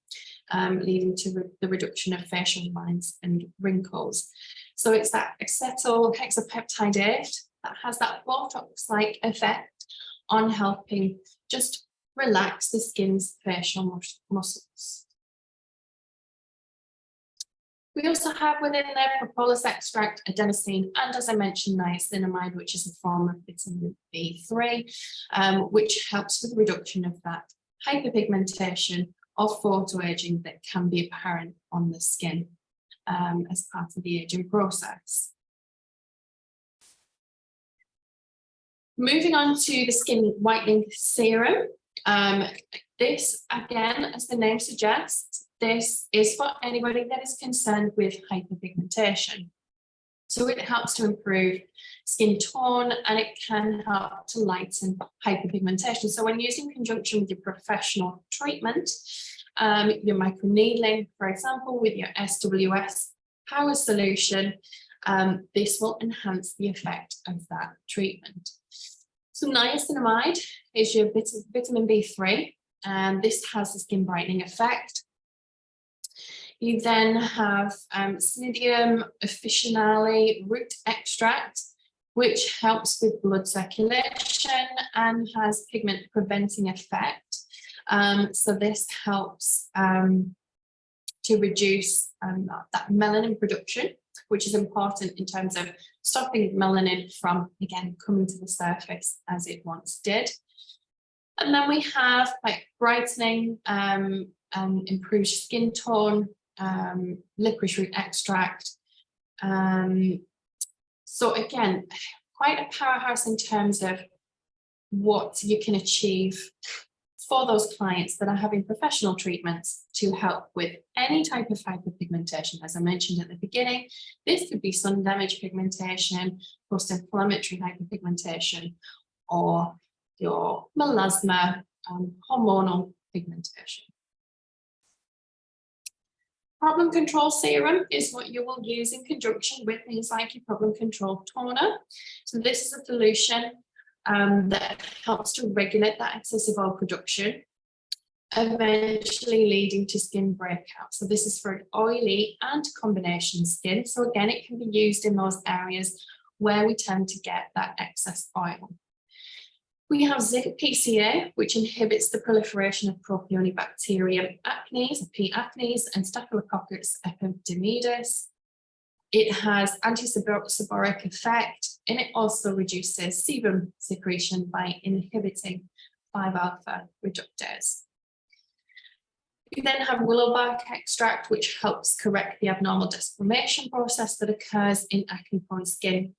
leading to the reduction of facial lines and wrinkles. So it's that acetyl hexapeptide 8 that has that Botox-like effect on helping just relax the skin's facial muscles. We also have within there propolis extract, adenosine, and as I mentioned, niacinamide, which is a form of vitamin B3, which helps with the reduction of that hyperpigmentation or photoaging that can be apparent on the skin as part of the aging process. Moving on to the skin whitening serum. This, again, as the name suggests, this is for anybody that is concerned with hyperpigmentation. So it helps to improve skin tone and it can help to lighten hyperpigmentation. So when used in conjunction with your professional treatment, your microneedling, for example, with your SWS power solution, this will enhance the effect of that treatment. So niacinamide is your vitamin B3, and this has a skin brightening effect. You then have Cnidium officinale root extract, which helps with blood circulation and has pigment preventing effect. So this helps to reduce that melanin production, which is important in terms of stopping melanin from, again, coming to the surface as it once did. And then we have like brightening, improved skin tone, licorice root extract. So again, quite a powerhouse in terms of what you can achieve for those clients that are having professional treatments to help with any type of hyperpigmentation. As I mentioned at the beginning, this could be sun damage pigmentation, post-inflammatory hyperpigmentation, or your melasma, hormonal pigmentation. Problem control serum is what you will use in conjunction with things like your problem control toner. So this is a solution that helps to regulate that excessive oil production, eventually leading to skin breakout. So this is for an oily and combination skin. So again, it can be used in those areas where we tend to get that excess oil. We have zinc PCA, which inhibits the proliferation of Propionibacterium acnes, P. acnes, and Staphylococcus epidermidis. It has anti-seborrheic effect, and it also reduces sebum secretion by inhibiting 5-alpha reductase. We then have willowbark extract, which helps correct the abnormal desquamation process that occurs in acne-prone skin.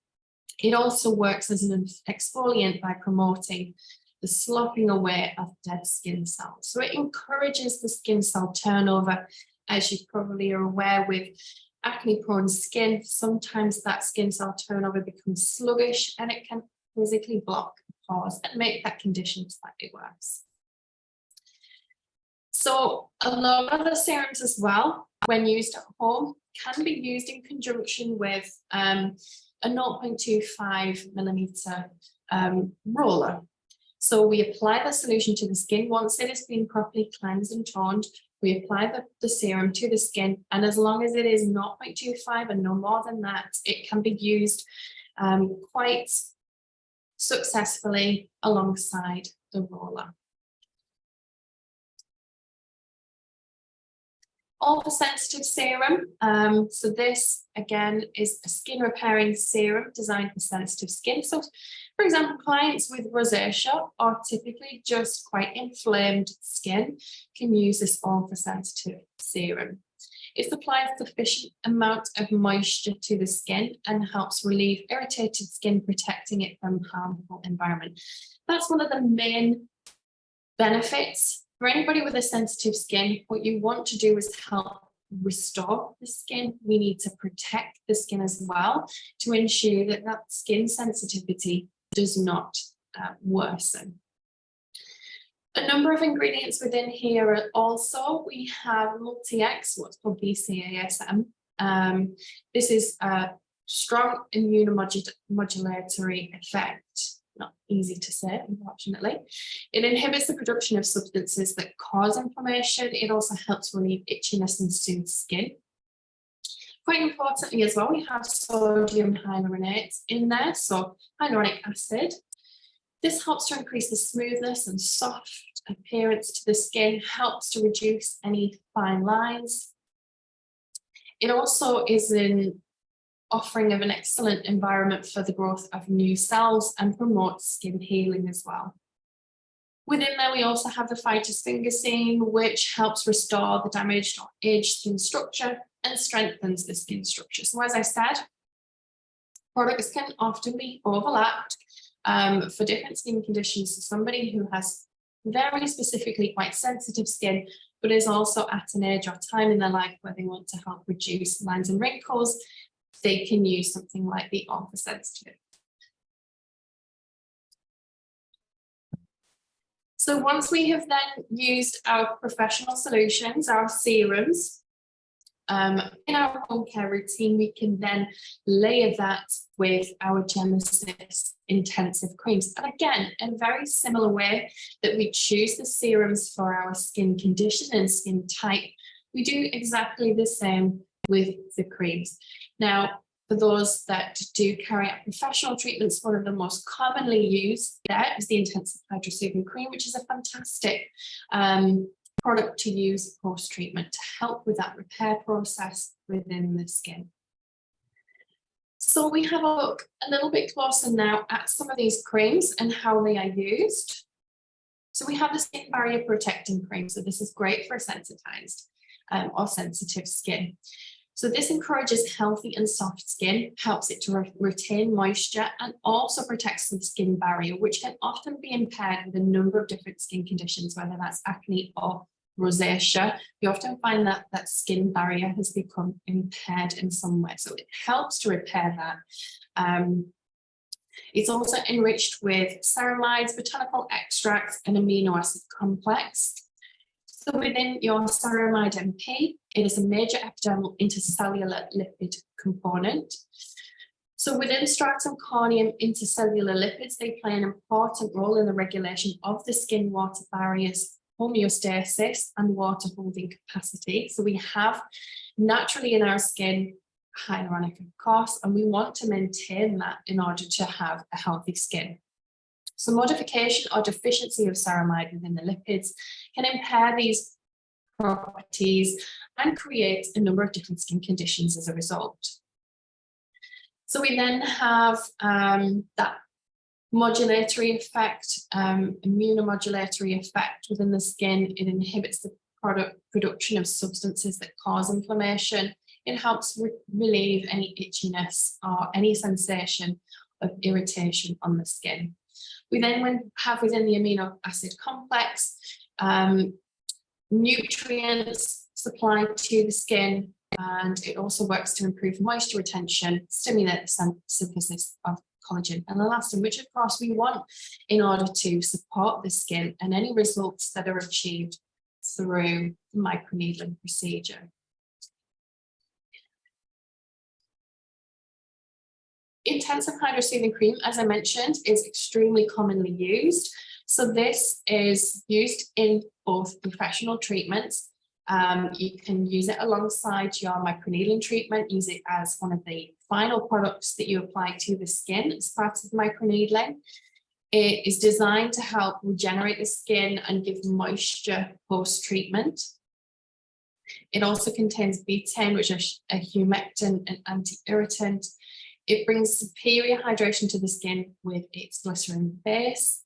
It also works as an exfoliant by promoting the slopping away of dead skin cells. So it encourages the skin cell turnover. As you probably are aware, with acne-prone skin, sometimes that skin cell turnover becomes sluggish and it can physically block the pores and make that condition slightly worse. So a lot of the serums as well, when used at home, can be used in conjunction with a 0.25 millimeter roller. So we apply the solution to the skin. Once it has been properly cleansed and toned, We apply the serum to the skin, and as long as it is 0.25 and no more than that, it can be used quite successfully alongside the roller. Ultra-sensitive serum. So this, again, is a skin repairing serum designed for sensitive skin. So, for example, clients with rosacea or typically just quite inflamed skin can use this ultra-sensitive serum. It supplies sufficient amount of moisture to the skin and helps relieve irritated skin, protecting it from harmful environment. That's one of the main benefits. For anybody with a sensitive skin, what you want to do is help restore the skin. We need to protect the skin as well to ensure that that skin sensitivity does not worsen. A number of ingredients within here are also, we have multi-X, what's called BCASM. This is a strong immunomodulatory effect. Not easy to say, unfortunately. It inhibits the production of substances that cause inflammation. It also helps relieve itchiness and soothe skin. Quite importantly as well, we have sodium hyaluronate in there, so hyaluronic acid. This helps to increase the smoothness and soft appearance to the skin, helps to reduce any fine lines. It also is an offering of an excellent environment for the growth of new cells and promotes skin healing as well. Within there, we also have the phytosphingosine, which helps restore the damaged or aged skin structure and strengthens the skin structure. So as I said, products can often be overlapped for different skin conditions. So somebody who has very specifically quite sensitive skin, but is also at an age or time in their life where they want to help reduce lines and wrinkles, they can use something like the ultra-sensitive. So once we have then used our professional solutions, our serums, in our home care routine, we can then layer that with our Genosys intensive creams. And again, in a very similar way that we choose the serums for our skin condition and skin type, we do exactly the same with the creams. Now, for those that do carry out professional treatments, one of the most commonly used there is the intensive hydrosoothing cream, which is a fantastic product to use post-treatment to help with that repair process within the skin. So we have a look a little bit closer now at some of these creams and how they are used. So we have the skin barrier protecting cream. So this is great for sensitized or sensitive skin. So this encourages healthy and soft skin, helps it to retain moisture, and also protects the skin barrier, which can often be impaired with a number of different skin conditions, whether that's acne or rosacea. We often find that that skin barrier has become impaired in some way. So it helps to repair that. It's also enriched with ceramides, botanical extracts, and amino acid complex. So within your ceramide MP, it is a major epidermal intercellular lipid component. So within stratum corneum intercellular lipids, they play an important role in the regulation of the skin water barriers, homeostasis, and water holding capacity. So we have naturally in our skin hyaluronic, of course, and we want to maintain that in order to have a healthy skin. So modification or deficiency of ceramide within the lipids can impair these properties and create a number of different skin conditions as a result. So we then have that modulatory effect, immunomodulatory effect within the skin. It inhibits the production of substances that cause inflammation. It helps relieve any itchiness or any sensation of irritation on the skin. We then have within the amino acid complex nutrients supplied to the skin, and it also works to improve moisture retention, stimulate the synthesis of collagen and elastin, which of course we want in order to support the skin and any results that are achieved through the microneedling procedure. Intensive hydrosoothing cream, as I mentioned, is extremely commonly used. So this is used in both professional treatments You can use it alongside your microneedling treatment, use it as one of the final products that you apply to the skin as part of microneedling. It is designed to help regenerate the skin and give moisture post-treatment. It also contains betaine, which is a humectant and anti-irritant. It brings superior hydration to the skin with its glycerin base.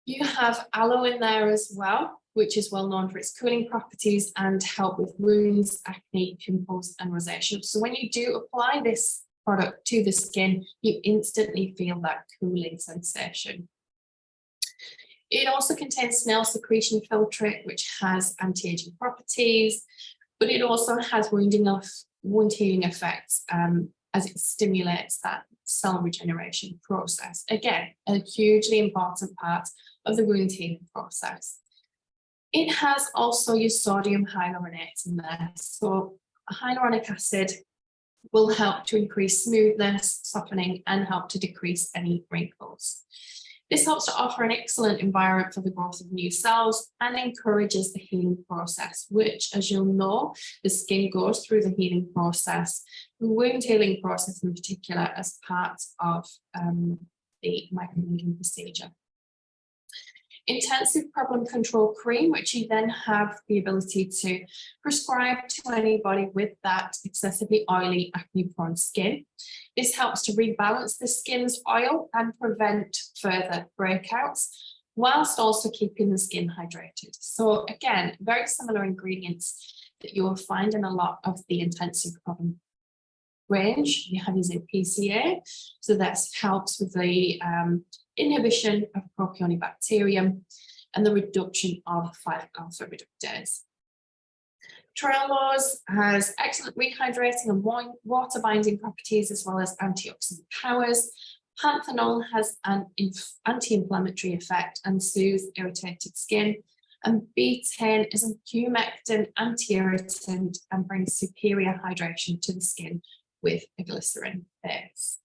You have aloe in there as well, which is well known for its cooling properties and help with wounds, acne, pimples, and rosacea. So when you do apply this product to the skin, you instantly feel that cooling sensation. It also contains snail secretion filtrate, which has anti-aging properties, but it also has wound healing effects as it stimulates that cell regeneration process. Again, a hugely important part of the wound healing process. It has also your sodium hyaluronate in there. So hyaluronic acid will help to increase smoothness, softening, and help to decrease any wrinkles. This helps to offer an excellent environment for the growth of new cells and encourages the healing process, which, as you'll know, the skin goes through the healing process, the wound healing process in particular, as part of the microneedling procedure. Intensive problem control cream, which you then have the ability to prescribe to anybody with that excessively oily, acne-prone skin. This helps to rebalance the skin's oil and prevent further breakouts, whilst also keeping the skin hydrated. So again, very similar ingredients that you will find in a lot of the intensive problem range. You have using PCA, so that helps with the inhibition of Propionibacterium and the reduction of 5-alpha reductase. Trehalose has excellent rehydrating and water binding properties as well as antioxidant powers. Panthenol has an anti-inflammatory effect and soothes irritated skin. And betaine is a humectant, anti-irritant, and brings superior hydration to the skin with a glycerin base.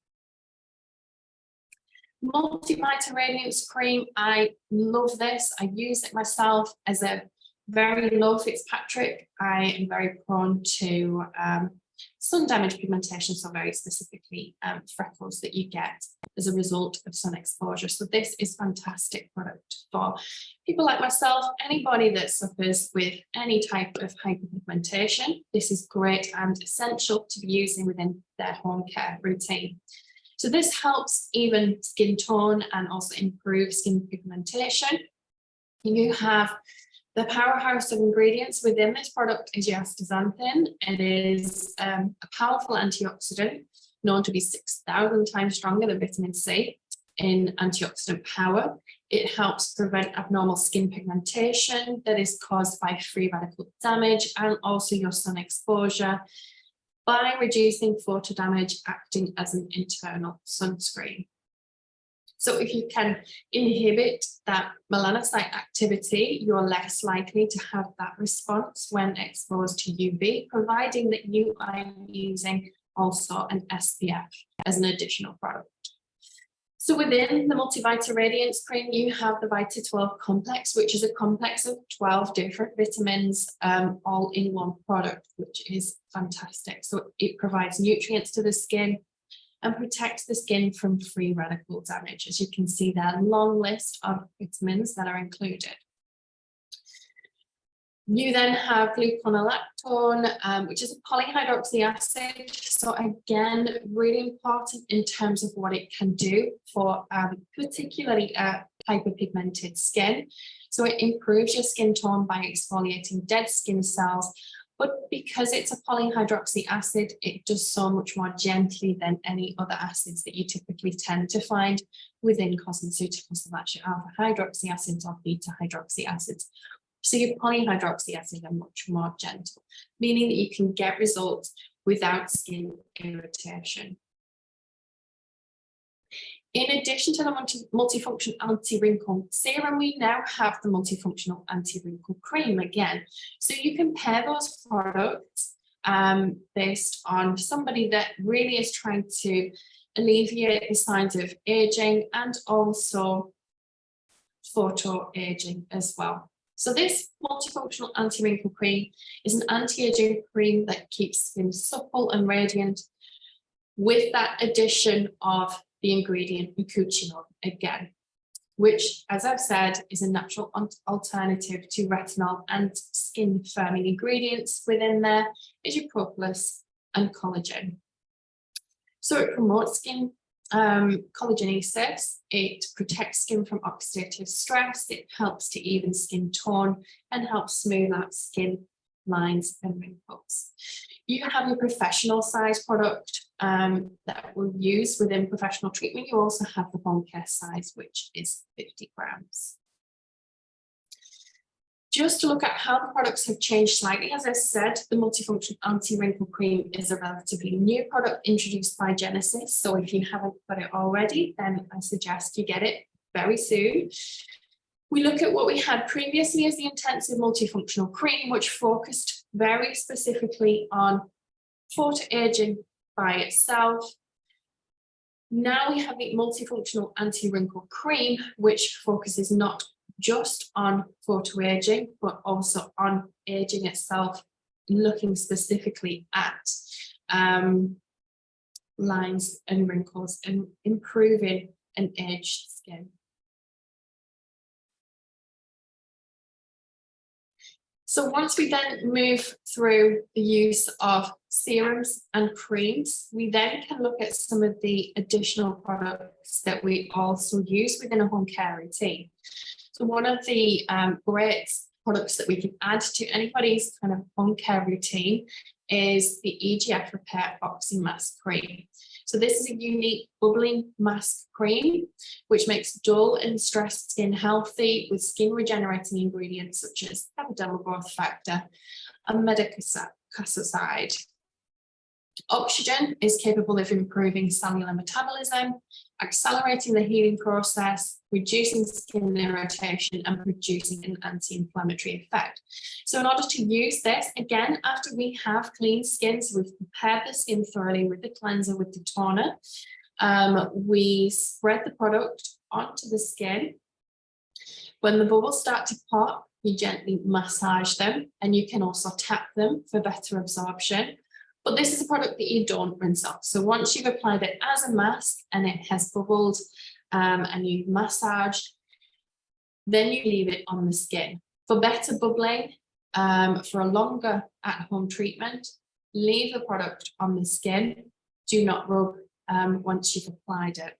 Multivita Radiance Cream, I love this. I use it myself as a very low Fitzpatrick. I am very prone to sun damage pigmentation, so very specifically freckles that you get as a result of sun exposure. So this is a fantastic product for people like myself, anybody that suffers with any type of hyperpigmentation. This is great and essential to be using within their home care routine. So this helps even skin tone and also improve skin pigmentation. You have the powerhouse of ingredients within this product is your astaxanthin. It is a powerful antioxidant known to be 6,000 times stronger than vitamin C in antioxidant power. It helps prevent abnormal skin pigmentation that is caused by free radical damage and also your sun exposure by reducing photo damage, acting as an internal sunscreen. So if you can inhibit that melanocyte activity, you're less likely to have that response when exposed to UV, providing that you are using also an SPF as an additional product. So within the Multivita Radiance Cream, you have the Vita 12 complex, which is a complex of 12 different vitamins, all in one product, which is fantastic. So it provides nutrients to the skin and protects the skin from free radical damage. As you can see there, a long list of vitamins that are included. You then have gluconolactone, which is a polyhydroxy acid. So again, really important in terms of what it can do for particularly hyperpigmented skin. So it improves your skin tone by exfoliating dead skin cells. But because it's a polyhydroxy acid, it does so much more gently than any other acids that you typically tend to find within cosmeceuticals. So that's your alpha hydroxy acids or beta hydroxy acids. So your polyhydroxy acids are much more gentle, meaning that you can get results without skin irritation. In addition to the multifunctional anti-wrinkle serum, we now have the multifunctional anti-wrinkle cream again. So you can pair those products based on somebody that really is trying to alleviate the signs of aging and also photo aging as well. So this multifunctional anti-wrinkle cream is an anti-aging cream that keeps skin supple and radiant with that addition of the ingredient bucotinol again, which, as I've said, is a natural alternative to retinol, and skin firming ingredients within there is your propolis and collagen. So it promotes skin collagenesis, it protects skin from oxidative stress, it helps to even skin tone and helps smooth out skin lines and wrinkles. You have your professional size product that we use within professional treatment. You also have the home care size, which is 50 grams. Just to look at how the products have changed slightly, as I said, the multifunction anti-wrinkle cream is a relatively new product introduced by Genosys. So if you haven't got it already, then I suggest you get it very soon. We look at what we had previously as the intensive multifunctional cream, which focused very specifically on photoaging by itself. Now we have the multifunctional anti-wrinkle cream, which focuses not just on photoaging, but also on aging itself, looking specifically at lines and wrinkles and improving an aged skin. So once we then move through the use of serums and creams, we then can look at some of the additional products that we also use within a home care routine. So one of the great products that we can add to anybody's kind of home care routine is the EGF Repair Oxy Mask Cream. So this is a unique bubbling mask cream, which makes dull and stressed skin healthy with skin regenerating ingredients such as epidermal growth factor and medicassoside. Oxygen is capable of improving cellular metabolism, accelerating the healing process, reducing skin irritation, and producing an anti-inflammatory effect. So in order to use this, again, after we have clean skin, so we've prepared the skin thoroughly with the cleanser, with the toner, we spread the product onto the skin. When the bubbles start to pop, you gently massage them, and you can also tap them for better absorption. But this is a product that you don't rinse off. So once you've applied it as a mask and it has bubbled and you've massaged, then you leave it on the skin. For better bubbling, for a longer at-home treatment, leave the product on the skin. Do not rub once you've applied it.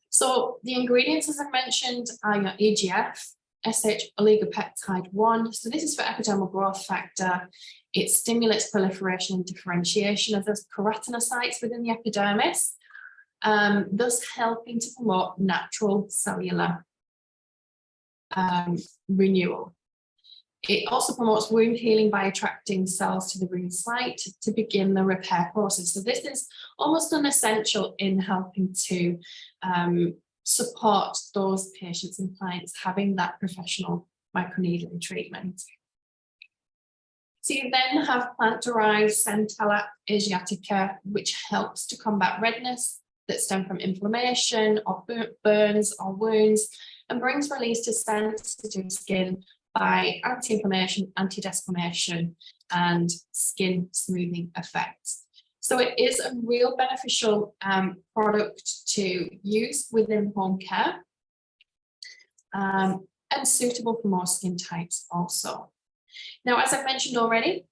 So the ingredients, as I mentioned, are your EGF, SH-oligopeptide 1. So this is for epidermal growth factor. It stimulates proliferation and differentiation of those keratinocytes within the epidermis, thus helping to promote natural cellular renewal. It also promotes wound healing by attracting cells to the wound site to begin the repair process. So this is almost an essential in helping to support those patients and clients having that professional microneedling treatment. So you then have plant-derived Centella asiatica, which helps to combat redness that stem from inflammation or burns or wounds, and brings release to sensitive skin by anti-inflammation, anti-desquamation, and skin smoothing effects. So it is a real beneficial product to use within home care and suitable for most skin types also. Now, as I've mentioned already,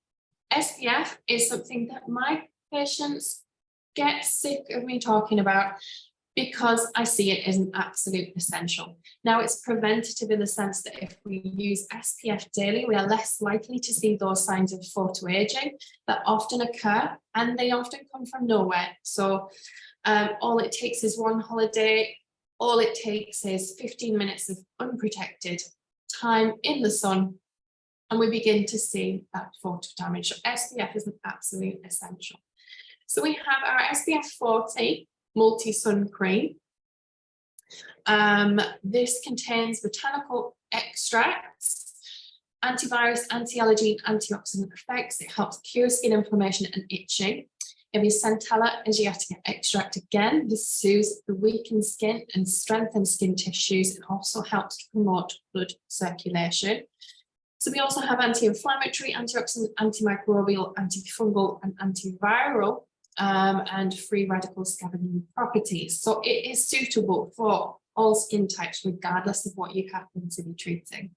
SPF is something that my patients get sick of me talking about because I see it as an absolute essential. Now, it's preventative in the sense that if we use SPF daily, we are less likely to see those signs of photoaging that often occur, and they often come from nowhere. So all it takes is one holiday, all it takes is 15 minutes of unprotected time in the sun, and we begin to see that photo damage. So SPF is an absolute essential. So we have our SPF 40 multi-sun cream. This contains botanical extracts, antivirus, anti-allergen, antioxidant effects. It helps cure skin inflammation and itching. You have your centella Asiatica extract again. This soothes the weakened skin and strengthens skin tissues and also helps to promote blood circulation. So we also have anti-inflammatory, antioxidant, antimicrobial, antifungal, and antiviral and free radical scavenging properties. So it is suitable for all skin types, regardless of what you happen to be treating.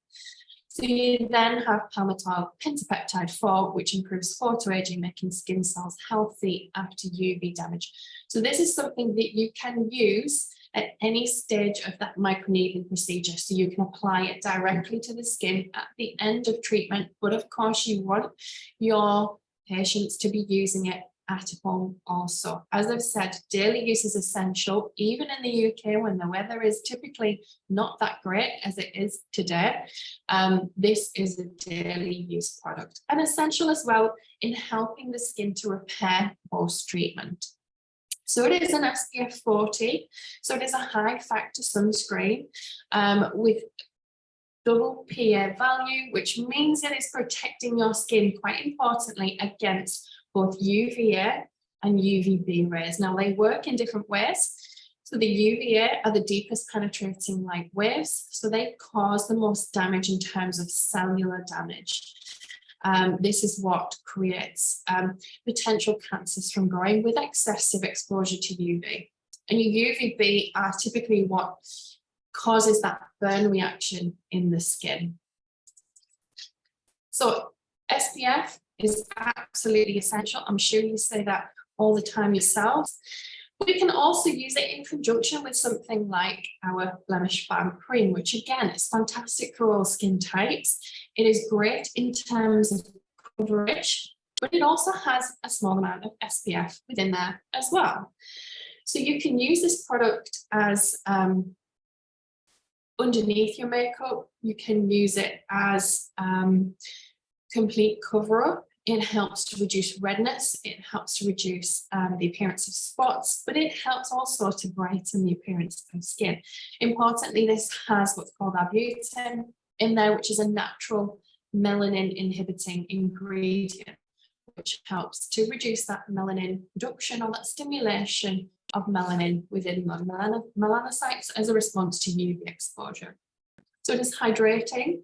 So you then have palmitoyl pentapeptide 4, which improves photoaging, making skin cells healthy after UV damage. So this is something that you can use at any stage of that microneedling procedure. So you can apply it directly to the skin at the end of treatment, but of course you want your patients to be using it at home also. As I've said, daily use is essential, even in the UK when the weather is typically not that great as it is today. This is a daily use product and essential as well in helping the skin to repair post-treatment. So it is an SPF 40, so it is a high factor sunscreen with double PA value, which means it is protecting your skin quite importantly against both UVA and UVB rays. Now they work in different ways. So the UVA are the deepest penetrating light waves, so they cause the most damage in terms of cellular damage. This is what creates potential cancers from growing with excessive exposure to UV. And your UVB are typically what causes that burn reaction in the skin. So SPF is absolutely essential. I'm sure you say that all the time yourselves. We can also use it in conjunction with something like our blemish balm cream, which again is fantastic for all skin types. It is great in terms of coverage, but it also has a small amount of SPF within there as well. So you can use this product as underneath your makeup. You can use it as complete cover-up. It helps to reduce redness, it helps to reduce the appearance of spots, but it helps also to brighten the appearance of skin. Importantly, this has what's called arbutin in there, which is a natural melanin inhibiting ingredient, which helps to reduce that melanin production or that stimulation of melanin within the melanocytes as a response to UV exposure. So it is hydrating,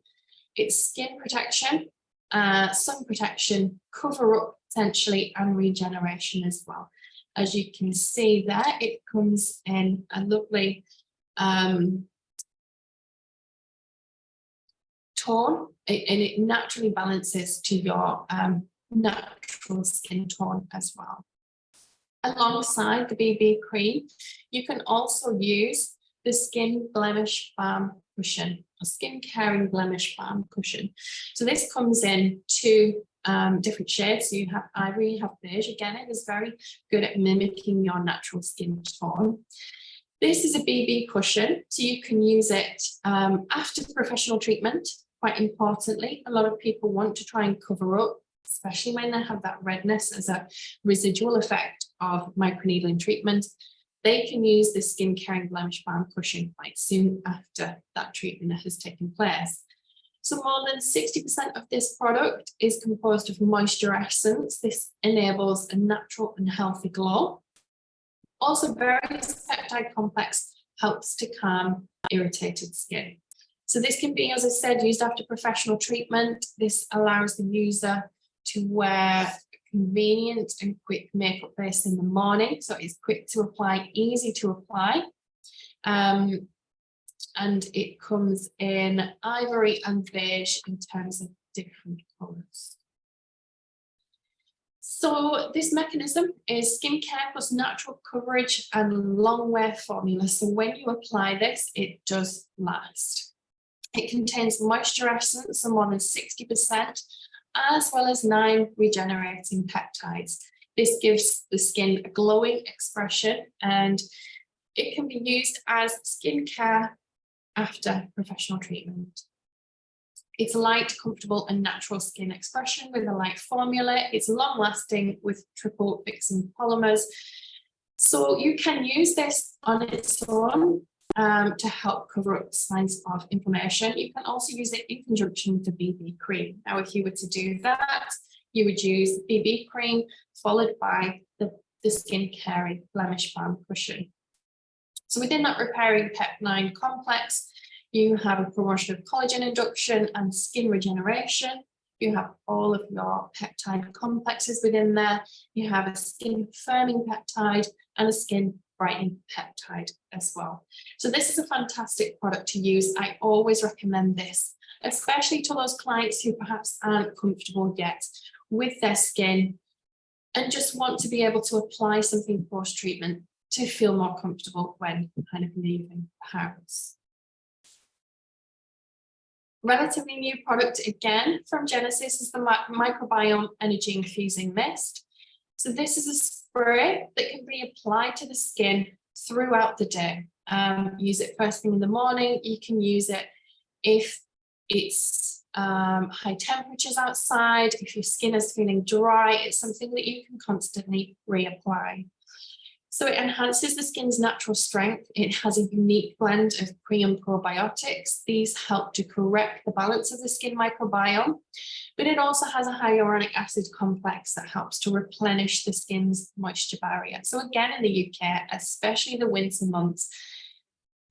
it's skin protection, sun protection, cover up potentially, and regeneration as well. As you can see there, it comes in a lovely tone, and it naturally balances to your natural skin tone as well. Alongside the BB cream, you can also use the Skin Blemish Balm Cushion, a skin caring blemish balm cushion. So this comes in two different shades. So you have ivory, you have beige. Again, it is very good at mimicking your natural skin tone. This is a BB cushion, so you can use it after professional treatment. Quite importantly, a lot of people want to try and cover up, especially when they have that redness as a residual effect of microneedling treatment. They can use the Skin Caring Blemish Balm Cushion quite soon after that treatment has taken place. So more than 60% of this product is composed of moisture essence. This enables a natural and healthy glow. Also, various peptide complex helps to calm irritated skin. So this can be, as I said, used after professional treatment. This allows the user to wear convenient and quick makeup base in the morning, so it's quick to apply, easy to apply, and it comes in ivory and beige in terms of different colours. So this mechanism is skincare plus natural coverage and long wear formula. So when you apply this, it does last. It contains moisture essence, so more than 60%, as well as 9 regenerating peptides. This gives the skin a glowing expression, and it can be used as skincare after professional treatment. It's light, comfortable, and natural skin expression with a light formula. It's long lasting with triple fixing polymers. So you can use this on its own to help cover up signs of inflammation. You can also use it in conjunction with the BB cream. Now, if you were to do that, you would use BB cream followed by the the skin caring blemish balm cushion. So within that repairing peptide complex, you have a promotion of collagen induction and skin regeneration. You have all of your peptide complexes within there. You have a skin firming peptide and a skin brightening peptide as well. So this is a fantastic product to use. I always recommend this, especially to those clients who perhaps aren't comfortable yet with their skin and just want to be able to apply something post-treatment to feel more comfortable when kind of leaving the house. Relatively new product again from Genosys is the Microbiome Energy Infusing Mist. So this is a spray that can be applied to the skin throughout the day. Use it first thing in the morning. You can use it if it's high temperatures outside, if your skin is feeling dry. It's something that you can constantly reapply. So it enhances the skin's natural strength. It has a unique blend of pre and probiotics. These help to correct the balance of the skin microbiome, but it also has a hyaluronic acid complex that helps to replenish the skin's moisture barrier. So again, in the UK, especially the winter months,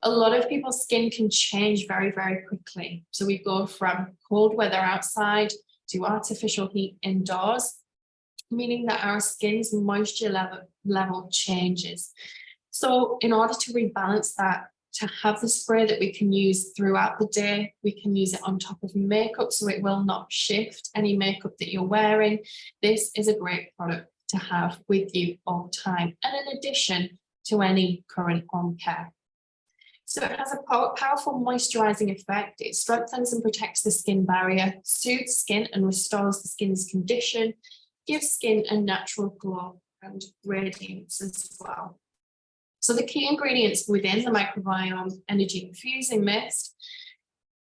a lot of people's skin can change very, very quickly. So we go from cold weather outside to artificial heat indoors, meaning that our skin's moisture level changes. So in order to rebalance that, to have the spray that we can use throughout the day, we can use it on top of makeup so it will not shift any makeup that you're wearing. This is a great product to have with you all the time, and in addition to any current home care. So it has a powerful moisturizing effect. It strengthens and protects the skin barrier, soothes skin and restores the skin's condition, gives skin a natural glow and radiance as well. So the key ingredients within the Microbiome Energy Infusing Mist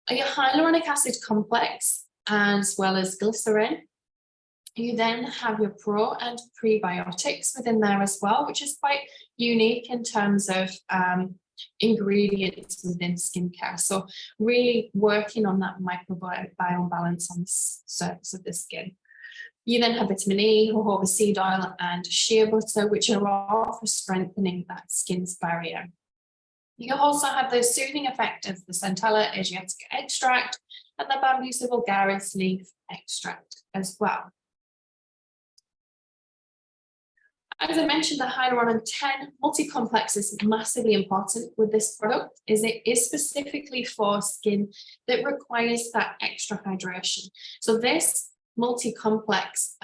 are your hyaluronic acid complex as well as glycerin. You then have your pro and prebiotics within there as well, which is quite unique in terms of ingredients within skincare. So really working on that microbiome balance on the surface of the skin. You then have vitamin E, jojoba seed oil, and shea butter, which are all for strengthening that skin's barrier. You also have the soothing effect of the Centella asiatica extract and the Bambusa vulgaris leaf extract as well. As I mentioned, the hyaluron 10 multi-complex is massively important with this product, as it is specifically for skin that requires that extra hydration. So this multi-complex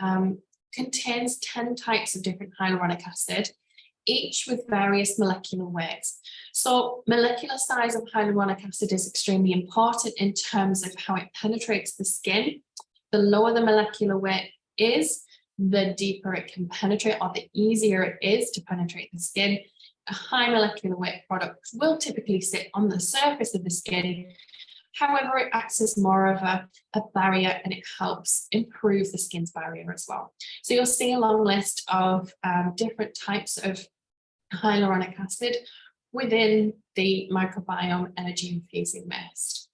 contains 10 types of different hyaluronic acid, each with various molecular weights. So molecular size of hyaluronic acid is extremely important in terms of how it penetrates the skin. The lower the molecular weight is, the deeper it can penetrate, or the easier it is to penetrate the skin. A high molecular weight product will typically sit on the surface of the skin. However, it acts as more of a barrier, and it helps improve the skin's barrier as well. So you'll see a long list of different types of hyaluronic acid within the Microbiome Energy Infusing Mist.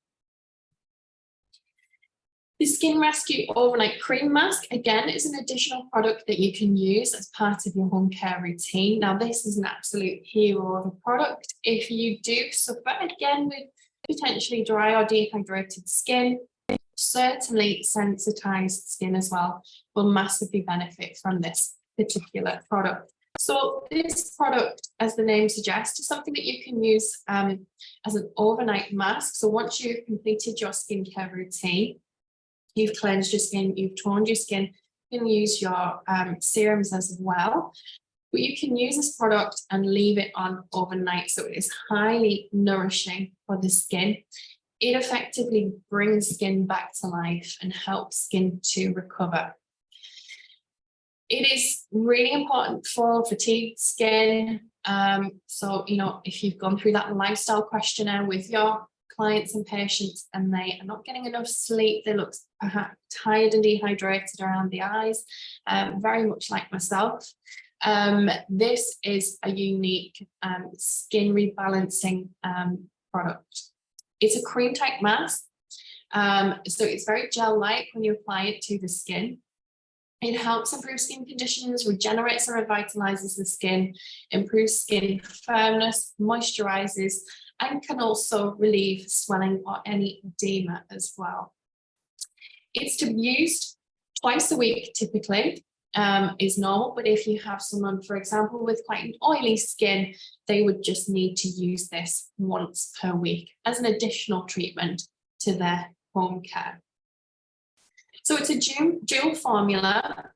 The Skin Rescue Overnight Cream Mask, again, is an additional product that you can use as part of your home care routine. Now, this is an absolute hero of a product. If you do suffer, again, with potentially dry or dehydrated skin, certainly sensitized skin as well will massively benefit from this particular product. So this product, as the name suggests, is something that you can use as an overnight mask. So once you've completed your skincare routine, you've cleansed your skin, you've toned your skin, you can use your serums as well. But you can use this product and leave it on overnight, so it is highly nourishing for the skin. It effectively brings skin back to life and helps skin to recover. It is really important for fatigued skin. So, if you've gone through that lifestyle questionnaire with your clients and patients and they are not getting enough sleep, they look perhaps tired and dehydrated around the eyes, very much like myself. This is a unique skin rebalancing product. It's a cream type mask, so it's very gel-like when you apply it to the skin. It helps improve skin conditions, regenerates and revitalizes the skin, improves skin firmness, moisturizes, and can also relieve swelling or any edema as well. It's to be used twice a week typically, is normal, but if you have someone, for example, with quite an oily skin, they would just need to use this once per week as an additional treatment to their home care. So it's a dual formula,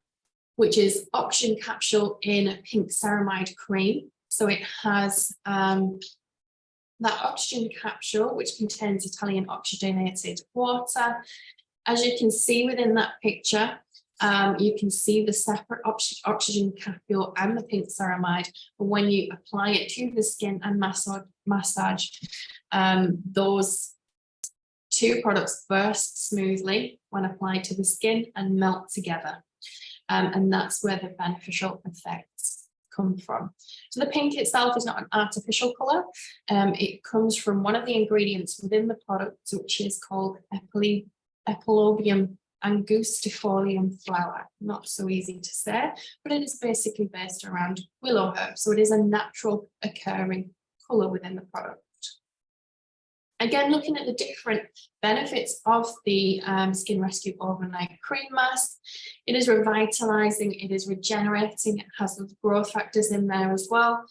which is oxygen capsule in pink ceramide cream. So it has that oxygen capsule, which contains Italian oxygenated water. As you can see within that picture, you can see the separate oxygen capsule and the pink ceramide. But when you apply it to the skin and massage, those two products burst smoothly when applied to the skin and melt together. And that's where the beneficial effects come from. So the pink itself is not an artificial colour. It comes from one of the ingredients within the product, which is called Epilobium angustifolium flower. Not so easy to say, but it is basically based around willow herb. So it is a natural occurring colour within the product. Again, looking at the different benefits of the Skin Rescue Overnight Cream Mask, it is revitalizing, it is regenerating, it has those growth factors in there as well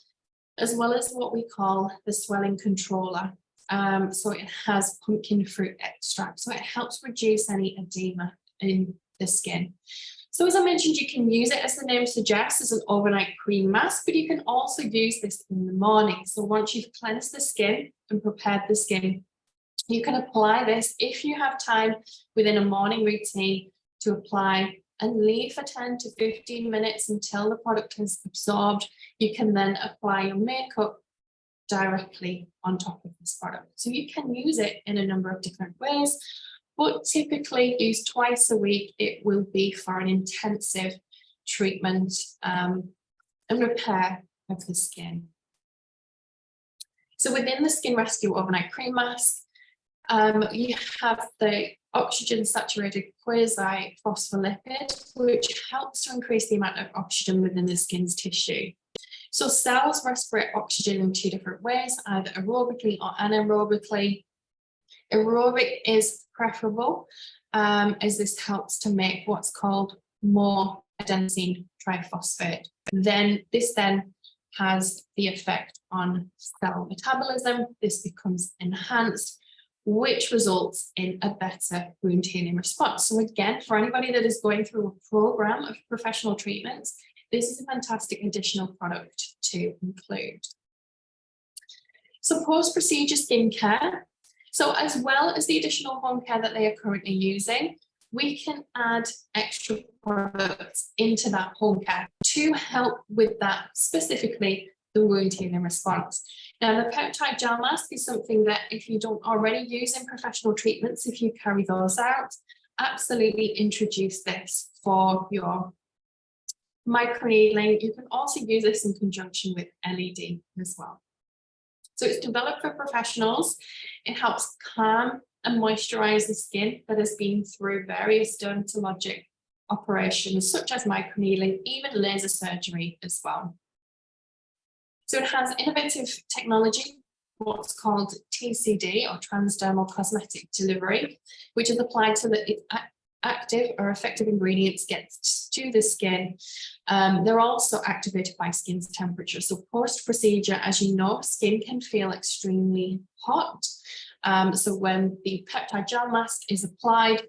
as what we call the swelling controller. So it has pumpkin fruit extract, so it helps reduce any edema in the skin. So as I mentioned, you can use it, as the name suggests, as an overnight cream mask, but you can also use this in the morning. So once you've cleansed the skin and prepared the skin, you can apply this if you have time within a morning routine to apply and leave for 10 to 15 minutes until the product has absorbed. You can then apply your makeup directly on top of this product. So you can use it in a number of different ways, but typically used twice a week. It will be for an intensive treatment and repair of the skin. So within the Skin Rescue Overnight Cream Mask, you have the oxygen saturated quasi-phospholipid, which helps to increase the amount of oxygen within the skin's tissue. So cells respirate oxygen in two different ways, either aerobically or anaerobically. Aerobic is preferable, as this helps to make what's called more adenosine triphosphate. This has the effect on cell metabolism. This becomes enhanced, which results in a better wound healing response. So again, for anybody that is going through a program of professional treatments, this is a fantastic additional product to include. So post-procedure skincare. So as well as the additional home care that they are currently using, we can add extra products into that home care to help with that, specifically the wound healing response. Now, the peptide gel mask is something that if you don't already use in professional treatments, if you carry those out, absolutely introduce this for your microneedling. You can also use this in conjunction with LED as well. So it's developed for professionals. It helps calm and moisturize the skin that has been through various dermatologic operations, such as microneedling, even laser surgery as well. So it has innovative technology, what's called TCD, or transdermal cosmetic delivery, which is applied so that active or effective ingredients get to the skin. They're also activated by skin's temperature. So post-procedure, as you know, skin can feel extremely hot. So when the peptide gel mask is applied,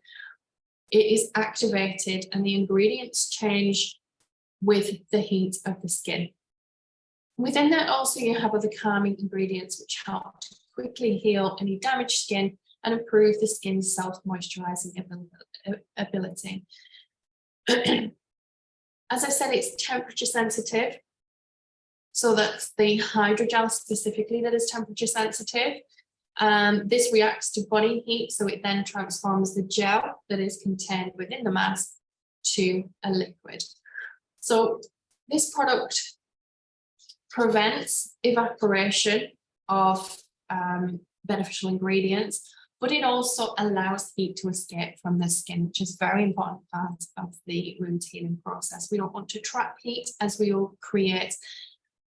it is activated and the ingredients change with the heat of the skin. Within that also you have other calming ingredients which help to quickly heal any damaged skin and improve the skin's self-moisturizing ability. As I said, it's temperature sensitive. So that's the hydrogel specifically that is temperature sensitive. This reacts to body heat, so it then transforms the gel that is contained within the mask to a liquid. So this product prevents evaporation of beneficial ingredients, but it also allows heat to escape from the skin, which is a very important part of the wound healing process. We don't want to trap heat, as we will create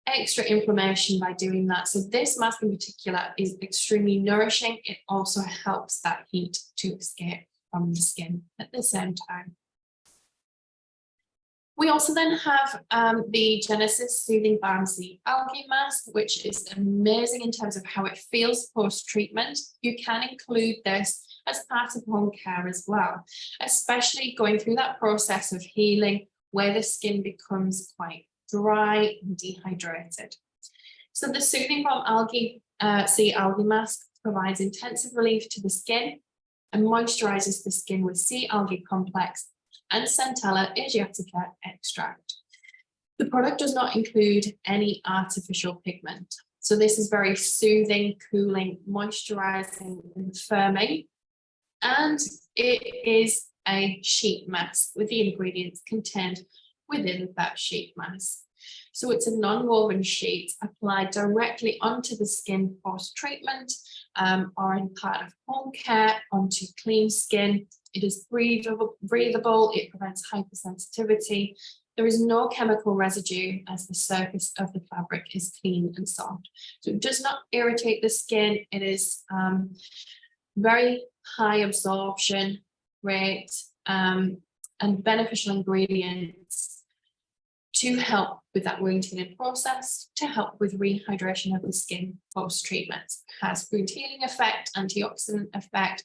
extra inflammation by doing that. So this mask in particular is extremely nourishing. It also helps that heat to escape from the skin at the same time. We also then have the Genosys Soothing Balm Sea Algae Mask, which is amazing in terms of how it feels post-treatment. You can include this as part of home care as well, especially going through that process of healing where the skin becomes quite dry and dehydrated. So the Soothing Balm Sea Algae Mask provides intensive relief to the skin and moisturizes the skin with sea algae complex and Centella asiatica extract. The product does not include any artificial pigment. So this is very soothing, cooling, moisturizing, and firming. And it is a sheet mask with the ingredients contained within that sheet mask. So it's a non-woven sheet applied directly onto the skin post-treatment or in part of home care onto clean skin. It is breathable, it prevents hypersensitivity. There is no chemical residue as the surface of the fabric is clean and soft. So it does not irritate the skin. It is very high absorption rate and beneficial ingredients to help with that wound healing process, to help with rehydration of the skin post-treatment. It has wound healing effect, antioxidant effect,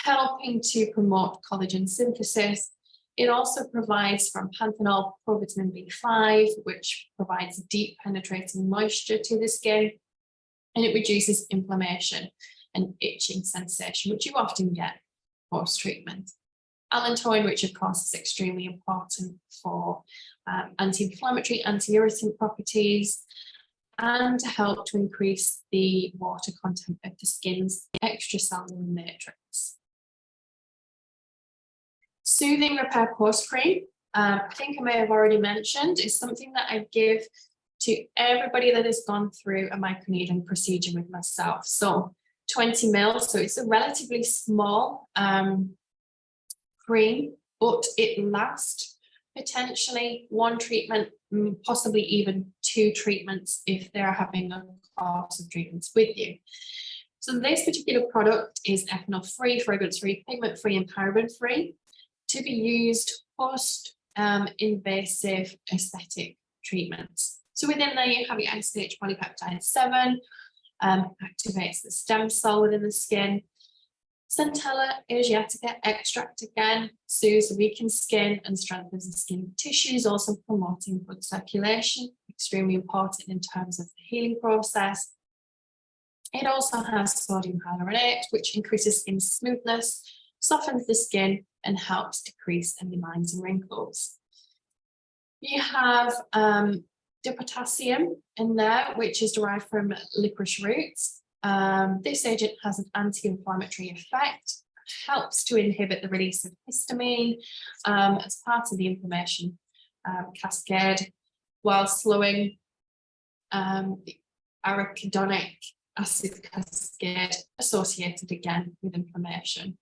helping to promote collagen synthesis. It also provides from panthenol provitamin B5, which provides deep penetrating moisture to the skin, and it reduces inflammation and itching sensation, which you often get post-treatment. Allantoin, which of course is extremely important for anti-inflammatory, anti-irritant properties, and to help to increase the water content of the skin's extracellular matrix. Soothing Repair Post Cream, I think I may have already mentioned, is something that I give to everybody that has gone through a microneedling procedure with myself. So 20 mils, so it's a relatively small cream, but it lasts potentially one treatment, possibly even two treatments if they're having a course of treatments with you. So this particular product is ethanol-free, fragrance-free, pigment-free, and paraben-free to be used post invasive aesthetic treatments. So within there you have your ICH polypeptide 7, activates the stem cell within the skin. Centella asiatica extract again soothes the weakened skin and strengthens the skin tissues, also promoting blood circulation, extremely important in terms of the healing process. It also has sodium hyaluronate, which increases skin smoothness, softens the skin, and helps decrease any lines and wrinkles. You have the potassium in there, which is derived from licorice roots. This agent has an anti-inflammatory effect, helps to inhibit the release of histamine as part of the inflammation cascade, while slowing the arachidonic acid cascade associated again with inflammation.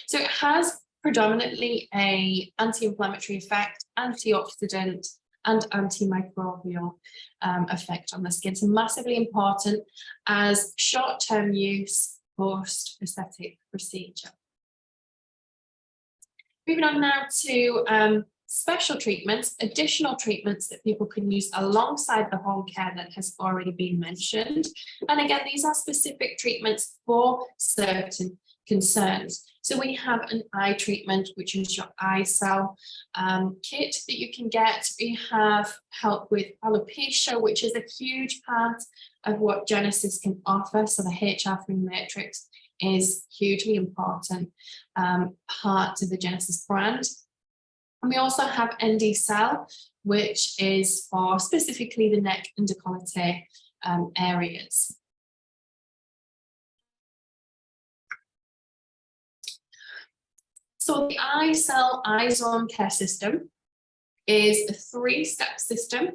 So it has predominantly an anti-inflammatory effect, antioxidant, and antimicrobial effect on the skin. So massively important as short-term use post-aesthetic procedure. Moving on now to special treatments, additional treatments that people can use alongside the home care that has already been mentioned. And again, these are specific treatments for certain concerns. So we have an eye treatment, which is your eye cell kit that you can get. We have help with alopecia, which is a huge part of what Genosys can offer. So the HR3 matrix is hugely important part of the Genosys brand. And we also have ND cell, which is for specifically the neck and décolleté areas. So the iCell iZone care system is a 3-step system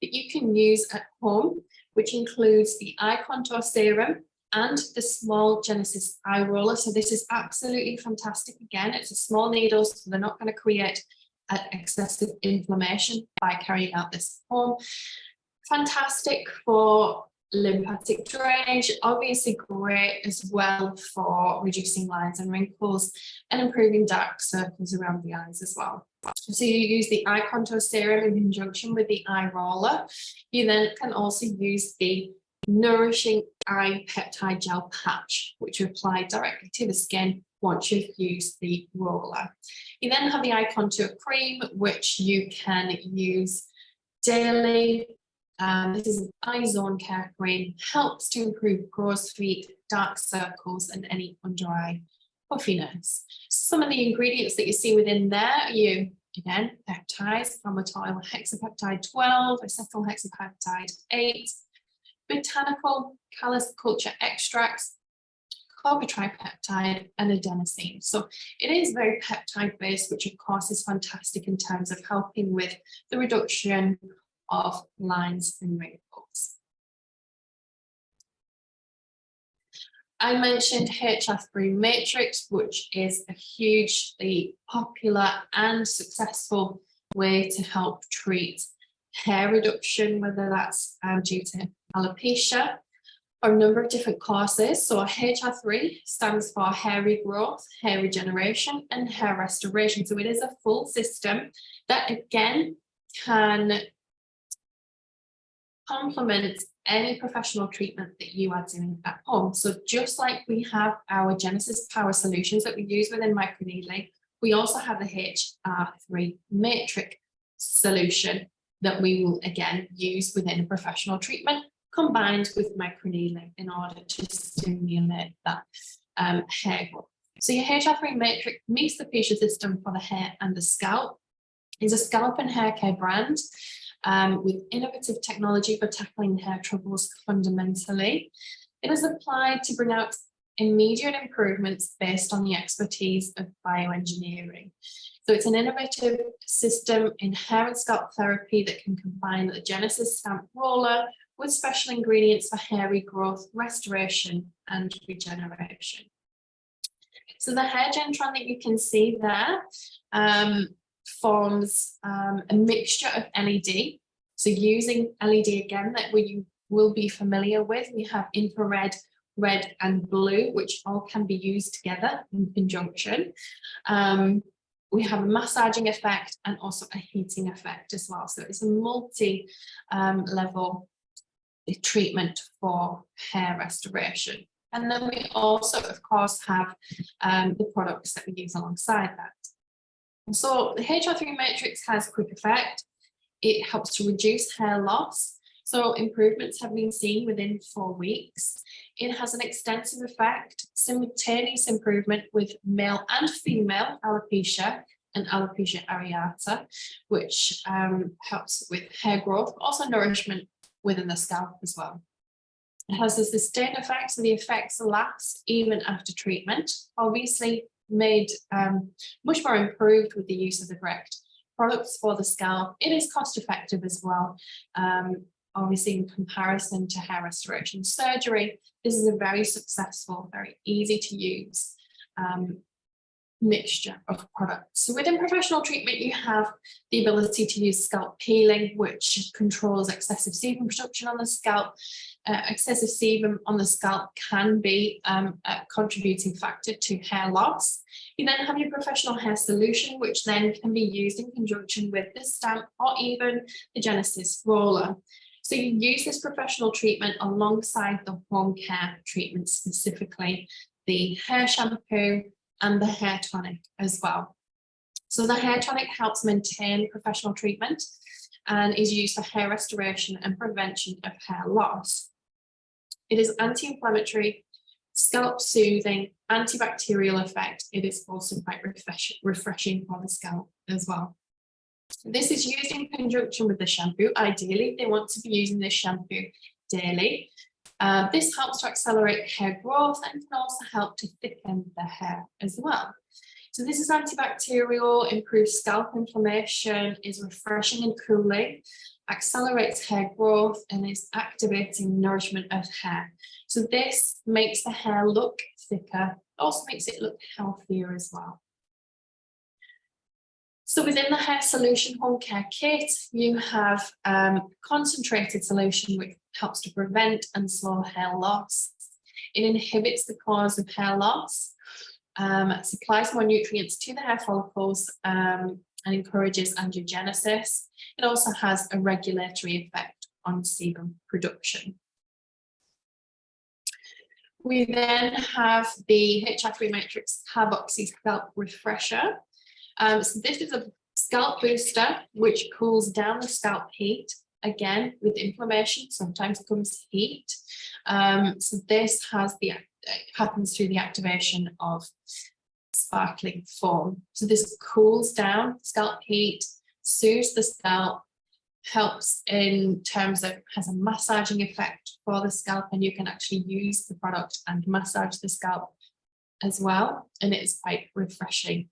that you can use at home, which includes the eye contour serum, and the small Genosys eye roller. So this is absolutely fantastic. Again, it's a small needle, so they're not going to create excessive inflammation by carrying out this at home. Fantastic for lymphatic drainage, obviously great as well for reducing lines and wrinkles and improving dark circles around the eyes as well. So you use the eye contour serum in conjunction with the eye roller. You then can also use the nourishing eye peptide gel patch, which you apply directly to the skin once you've used the roller. You then have the eye contour cream, which you can use daily. This is an eye zone care cream, helps to improve crow's feet, dark circles, and any under eye puffiness. Some of the ingredients that you see within there are again, peptides, palmitoyl hexapeptide 12, acetyl hexapeptide 8, botanical callus culture extracts, copper tripeptide, and adenosine. So it is very peptide based, which of course is fantastic in terms of helping with the reduction of lines and wrinkles. I mentioned HR3 matrix, which is a hugely popular and successful way to help treat hair reduction, whether that's due to alopecia or a number of different causes. So HR3 stands for hair regrowth, hair regeneration, and hair restoration. So it is a full system that again can complement any professional treatment that you are doing at home. So just like we have our Genosys Power solutions that we use within microneedling, we also have the HR3 matrix solution that we will again use within a professional treatment combined with microneedling in order to stimulate that hair growth. So your HR3 matrix meets the fascia system for the hair and the scalp. It's a scalp and hair care brand with innovative technology for tackling hair troubles fundamentally. It is applied to bring out immediate improvements based on the expertise of bioengineering. So it's an innovative system in hair and scalp therapy that can combine the Genosys stamp roller with special ingredients for hair regrowth, restoration, and regeneration. So the hair gentron that you can see there forms a mixture of LED. So using LED again, that you will be familiar with, we have infrared, red and blue, which all can be used together in conjunction. We have a massaging effect and also a heating effect as well. So it's a multi-level treatment for hair restoration. And then we also, of course, have the products that we use alongside that. So the HR3 matrix has quick effect. It helps to reduce hair loss. So improvements have been seen within 4 weeks. It has an extensive effect, simultaneous improvement with male and female alopecia and alopecia areata, which helps with hair growth, but also nourishment within the scalp as well. It has a sustained effect, so the effects last even after treatment, obviously made much more improved with the use of the correct products for the scalp. It is cost effective as well. Obviously in comparison to hair restoration surgery, this is a very successful, very easy to use mixture of products. So within professional treatment, you have the ability to use scalp peeling, which controls excessive sebum production on the scalp. Excessive sebum on the scalp can be a contributing factor to hair loss. You then have your professional hair solution, which then can be used in conjunction with the stamp or even the Genosys roller. So you use this professional treatment alongside the home care treatment, specifically the hair shampoo and the hair tonic as well. So the hair tonic helps maintain professional treatment and is used for hair restoration and prevention of hair loss. It is anti-inflammatory, scalp soothing, antibacterial effect. It is also quite refreshing for the scalp as well. This is used in conjunction with the shampoo. Ideally, they want to be using this shampoo daily. This helps to accelerate hair growth and can also help to thicken the hair as well. So this is antibacterial, improves scalp inflammation, is refreshing and cooling, accelerates hair growth, and is activating nourishment of hair. So this makes the hair look thicker, also makes it look healthier as well. So within the hair solution home care kit, you have concentrated solution which helps to prevent and slow hair loss. It inhibits the cause of hair loss, supplies more nutrients to the hair follicles, and encourages angiogenesis. It also has a regulatory effect on sebum production. We then have the HR3 Matrix Carboxy Scalp Refresher. So this is a scalp booster which cools down the scalp heat. Again, with inflammation, sometimes comes heat. So this happens through the activation of sparkling foam. So this cools down scalp heat, soothes the scalp, helps in terms of, has a massaging effect for the scalp, and you can actually use the product and massage the scalp as well, and it is quite refreshing.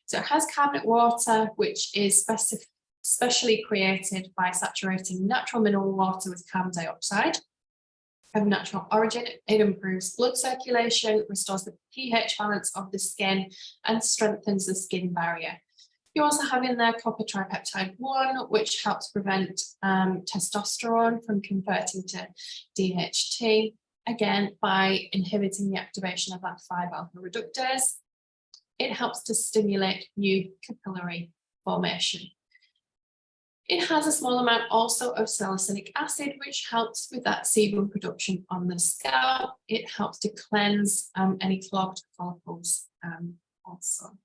So it has carbonate water, which is specially created by saturating natural mineral water with carbon dioxide of natural origin. It improves blood circulation, restores the pH balance of the skin, and strengthens the skin barrier. You also have in there copper tripeptide 1, which helps prevent testosterone from converting to DHT, again, by inhibiting the activation of that 5-alpha reductase. It helps to stimulate new capillary formation. It has a small amount also of salicylic acid, which helps with that sebum production on the scalp. It helps to cleanse any clogged follicles also.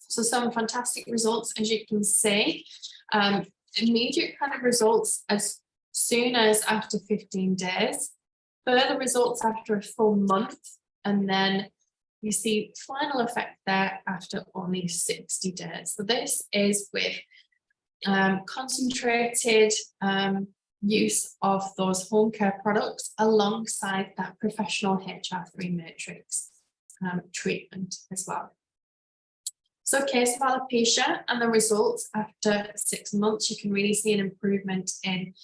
So some fantastic results, as you can see. Immediate kind of results as soon as after 15 days, further results after a full month, and then you see final effect there after only 60 days. So this is with concentrated use of those home care products alongside that professional HR3 matrix treatment as well. So case of alopecia and the results after 6 months, you can really see an improvement in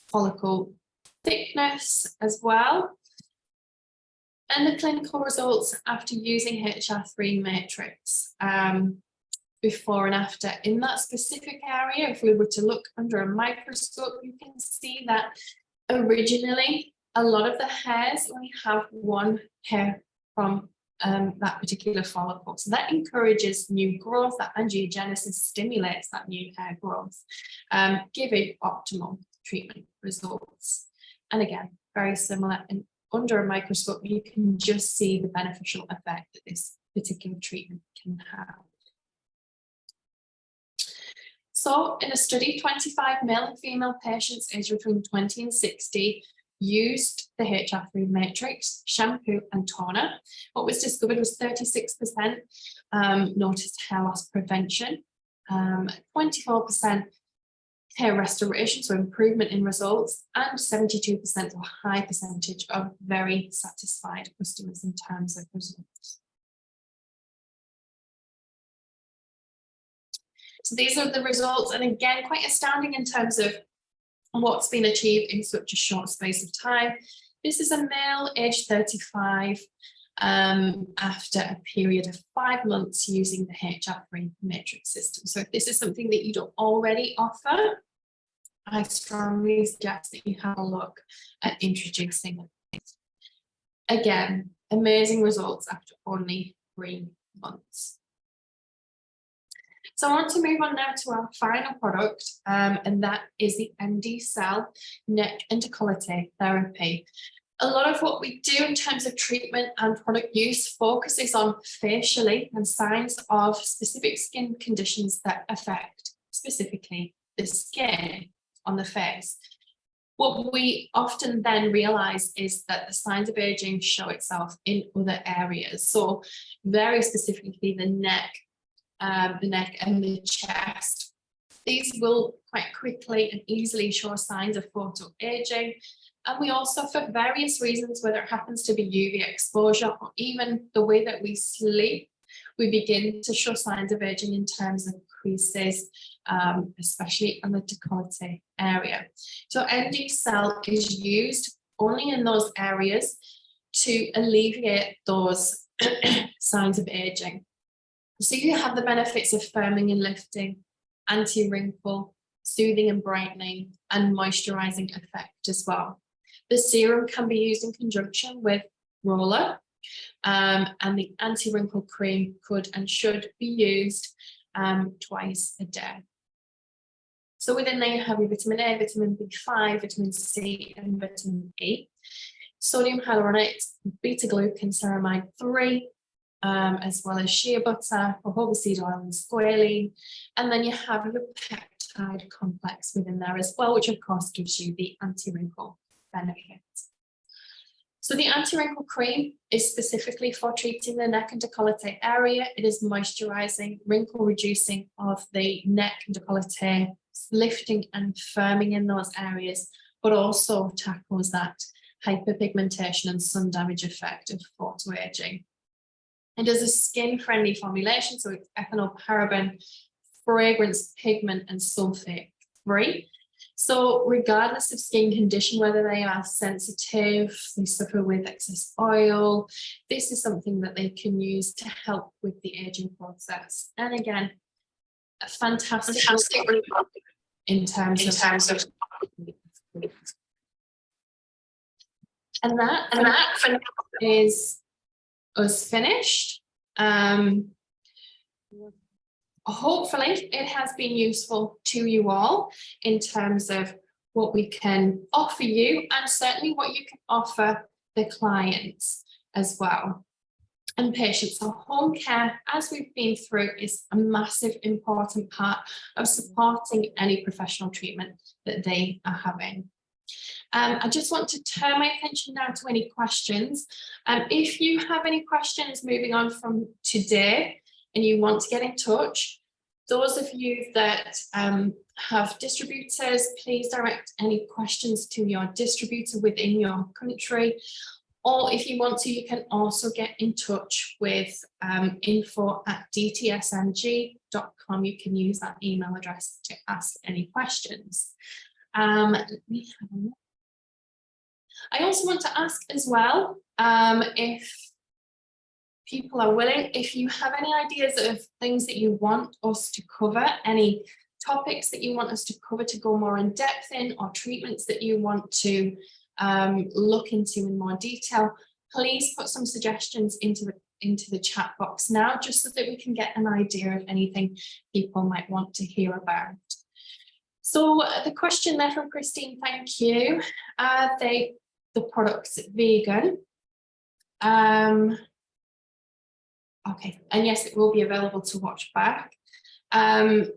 follicle thickness as well. And the clinical results after using HR3 matrix before and after in that specific area, if we were to look under a microscope, you can see that originally a lot of the hairs only have one hair from that particular follicle. So that encourages new growth, that angiogenesis stimulates that new hair growth, giving optimal treatment results. And again, very similar, and under a microscope, you can just see the beneficial effect that this particular treatment can have. So in a study, 25 male and female patients aged between 20 and 60 used the HR3 matrix, shampoo and toner. What was discovered was 36% noticed hair loss prevention, 24% hair restoration, so improvement in results, and 72%, or a high percentage of very satisfied customers in terms of results. So these are the results, and again, quite astounding in terms of what's been achieved in such a short space of time. This is a male aged 35 after a period of 5 months using the HR3 matrix system. So if this is something that you don't already offer, I strongly suggest that you have a look at introducing it. Again, amazing results after only 3 months. So I want to move on now to our final product, and that is the MD Cell Neck and Décolleté Therapy. A lot of what we do in terms of treatment and product use focuses on facially and signs of specific skin conditions that affect specifically the skin on the face. What we often then realize is that the signs of aging show itself in other areas. So very specifically the neck and the chest. These will quite quickly and easily show signs of photoaging. And we also, for various reasons, whether it happens to be UV exposure or even the way that we sleep, we begin to show signs of aging in terms of decreases, especially on the décolleté area. So ND cell is used only in those areas to alleviate those signs of aging. So you have the benefits of firming and lifting, anti-wrinkle, soothing and brightening, and moisturizing effect as well. The serum can be used in conjunction with roller, and the anti-wrinkle cream could and should be used twice a day. So within there you have your vitamin A, vitamin B5, vitamin C, and vitamin E. Sodium hyaluronate, beta-glucan, ceramide 3, as well as shea butter, jojoba seed oil, and squalene. And then you have your peptide complex within there as well, which of course gives you the anti-wrinkle benefit. So the anti-wrinkle cream is specifically for treating the neck and décolleté area. It is moisturizing, wrinkle reducing of the neck and décolleté, lifting and firming in those areas, but also tackles that hyperpigmentation and sun damage effect of photoaging. It is a skin-friendly formulation, so it's ethanol, paraben, fragrance, pigment, and sulfate free. So regardless of skin condition, whether they are sensitive, they suffer with excess oil, this is something that they can use to help with the aging process. And again, a fantastic in terms of and that is us finished. Hopefully it has been useful to you all in terms of what we can offer you, and certainly what you can offer the clients as well and patients. So home care, as we've been through, is a massive important part of supporting any professional treatment that they are having. I just want to turn my attention now to any questions. If you have any questions moving on from today and you want to get in touch, those of you that have distributors, please direct any questions to your distributor within your country. Or if you want to, you can also get in touch with info@dtsmg.com. You can use that email address to ask any questions. I also want to ask as well, if people are willing, if you have any ideas of things that you want us to cover, any topics that you want us to cover to go more in depth in, or treatments that you want to look into in more detail, please put some suggestions into the chat box now, just so that we can get an idea of anything people might want to hear about. So the question there from Christine, thank you. Are the products vegan? Okay, and yes, it will be available to watch back. The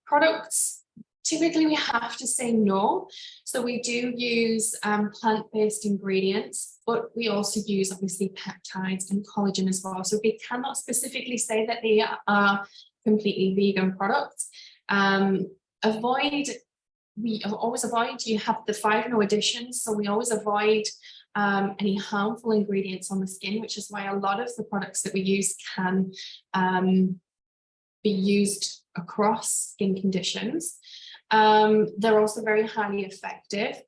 products, typically we have to say no. So we do use plant-based ingredients, but we also use obviously peptides and collagen as well. So we cannot specifically say that they are completely vegan products. We always avoid, you have the 5 no additions, so we always avoid any harmful ingredients on the skin, which is why a lot of the products that we use can be used across skin conditions. They're also very highly effective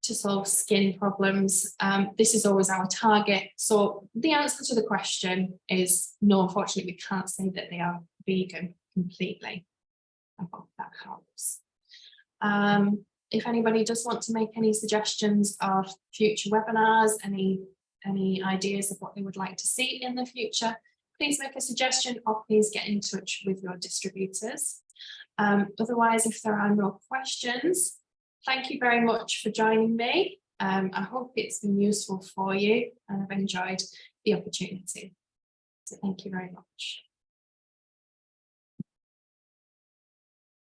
to solve skin problems. This is always our target. So the answer to the question is no, unfortunately, we can't say that they are vegan completely. I hope that helps. If anybody does want to make any suggestions of future webinars, any ideas of what they would like to see in the future, please make a suggestion or please get in touch with your distributors. Otherwise, if there are no questions, thank you very much for joining me. I hope it's been useful for you and I've enjoyed the opportunity. So thank you very much.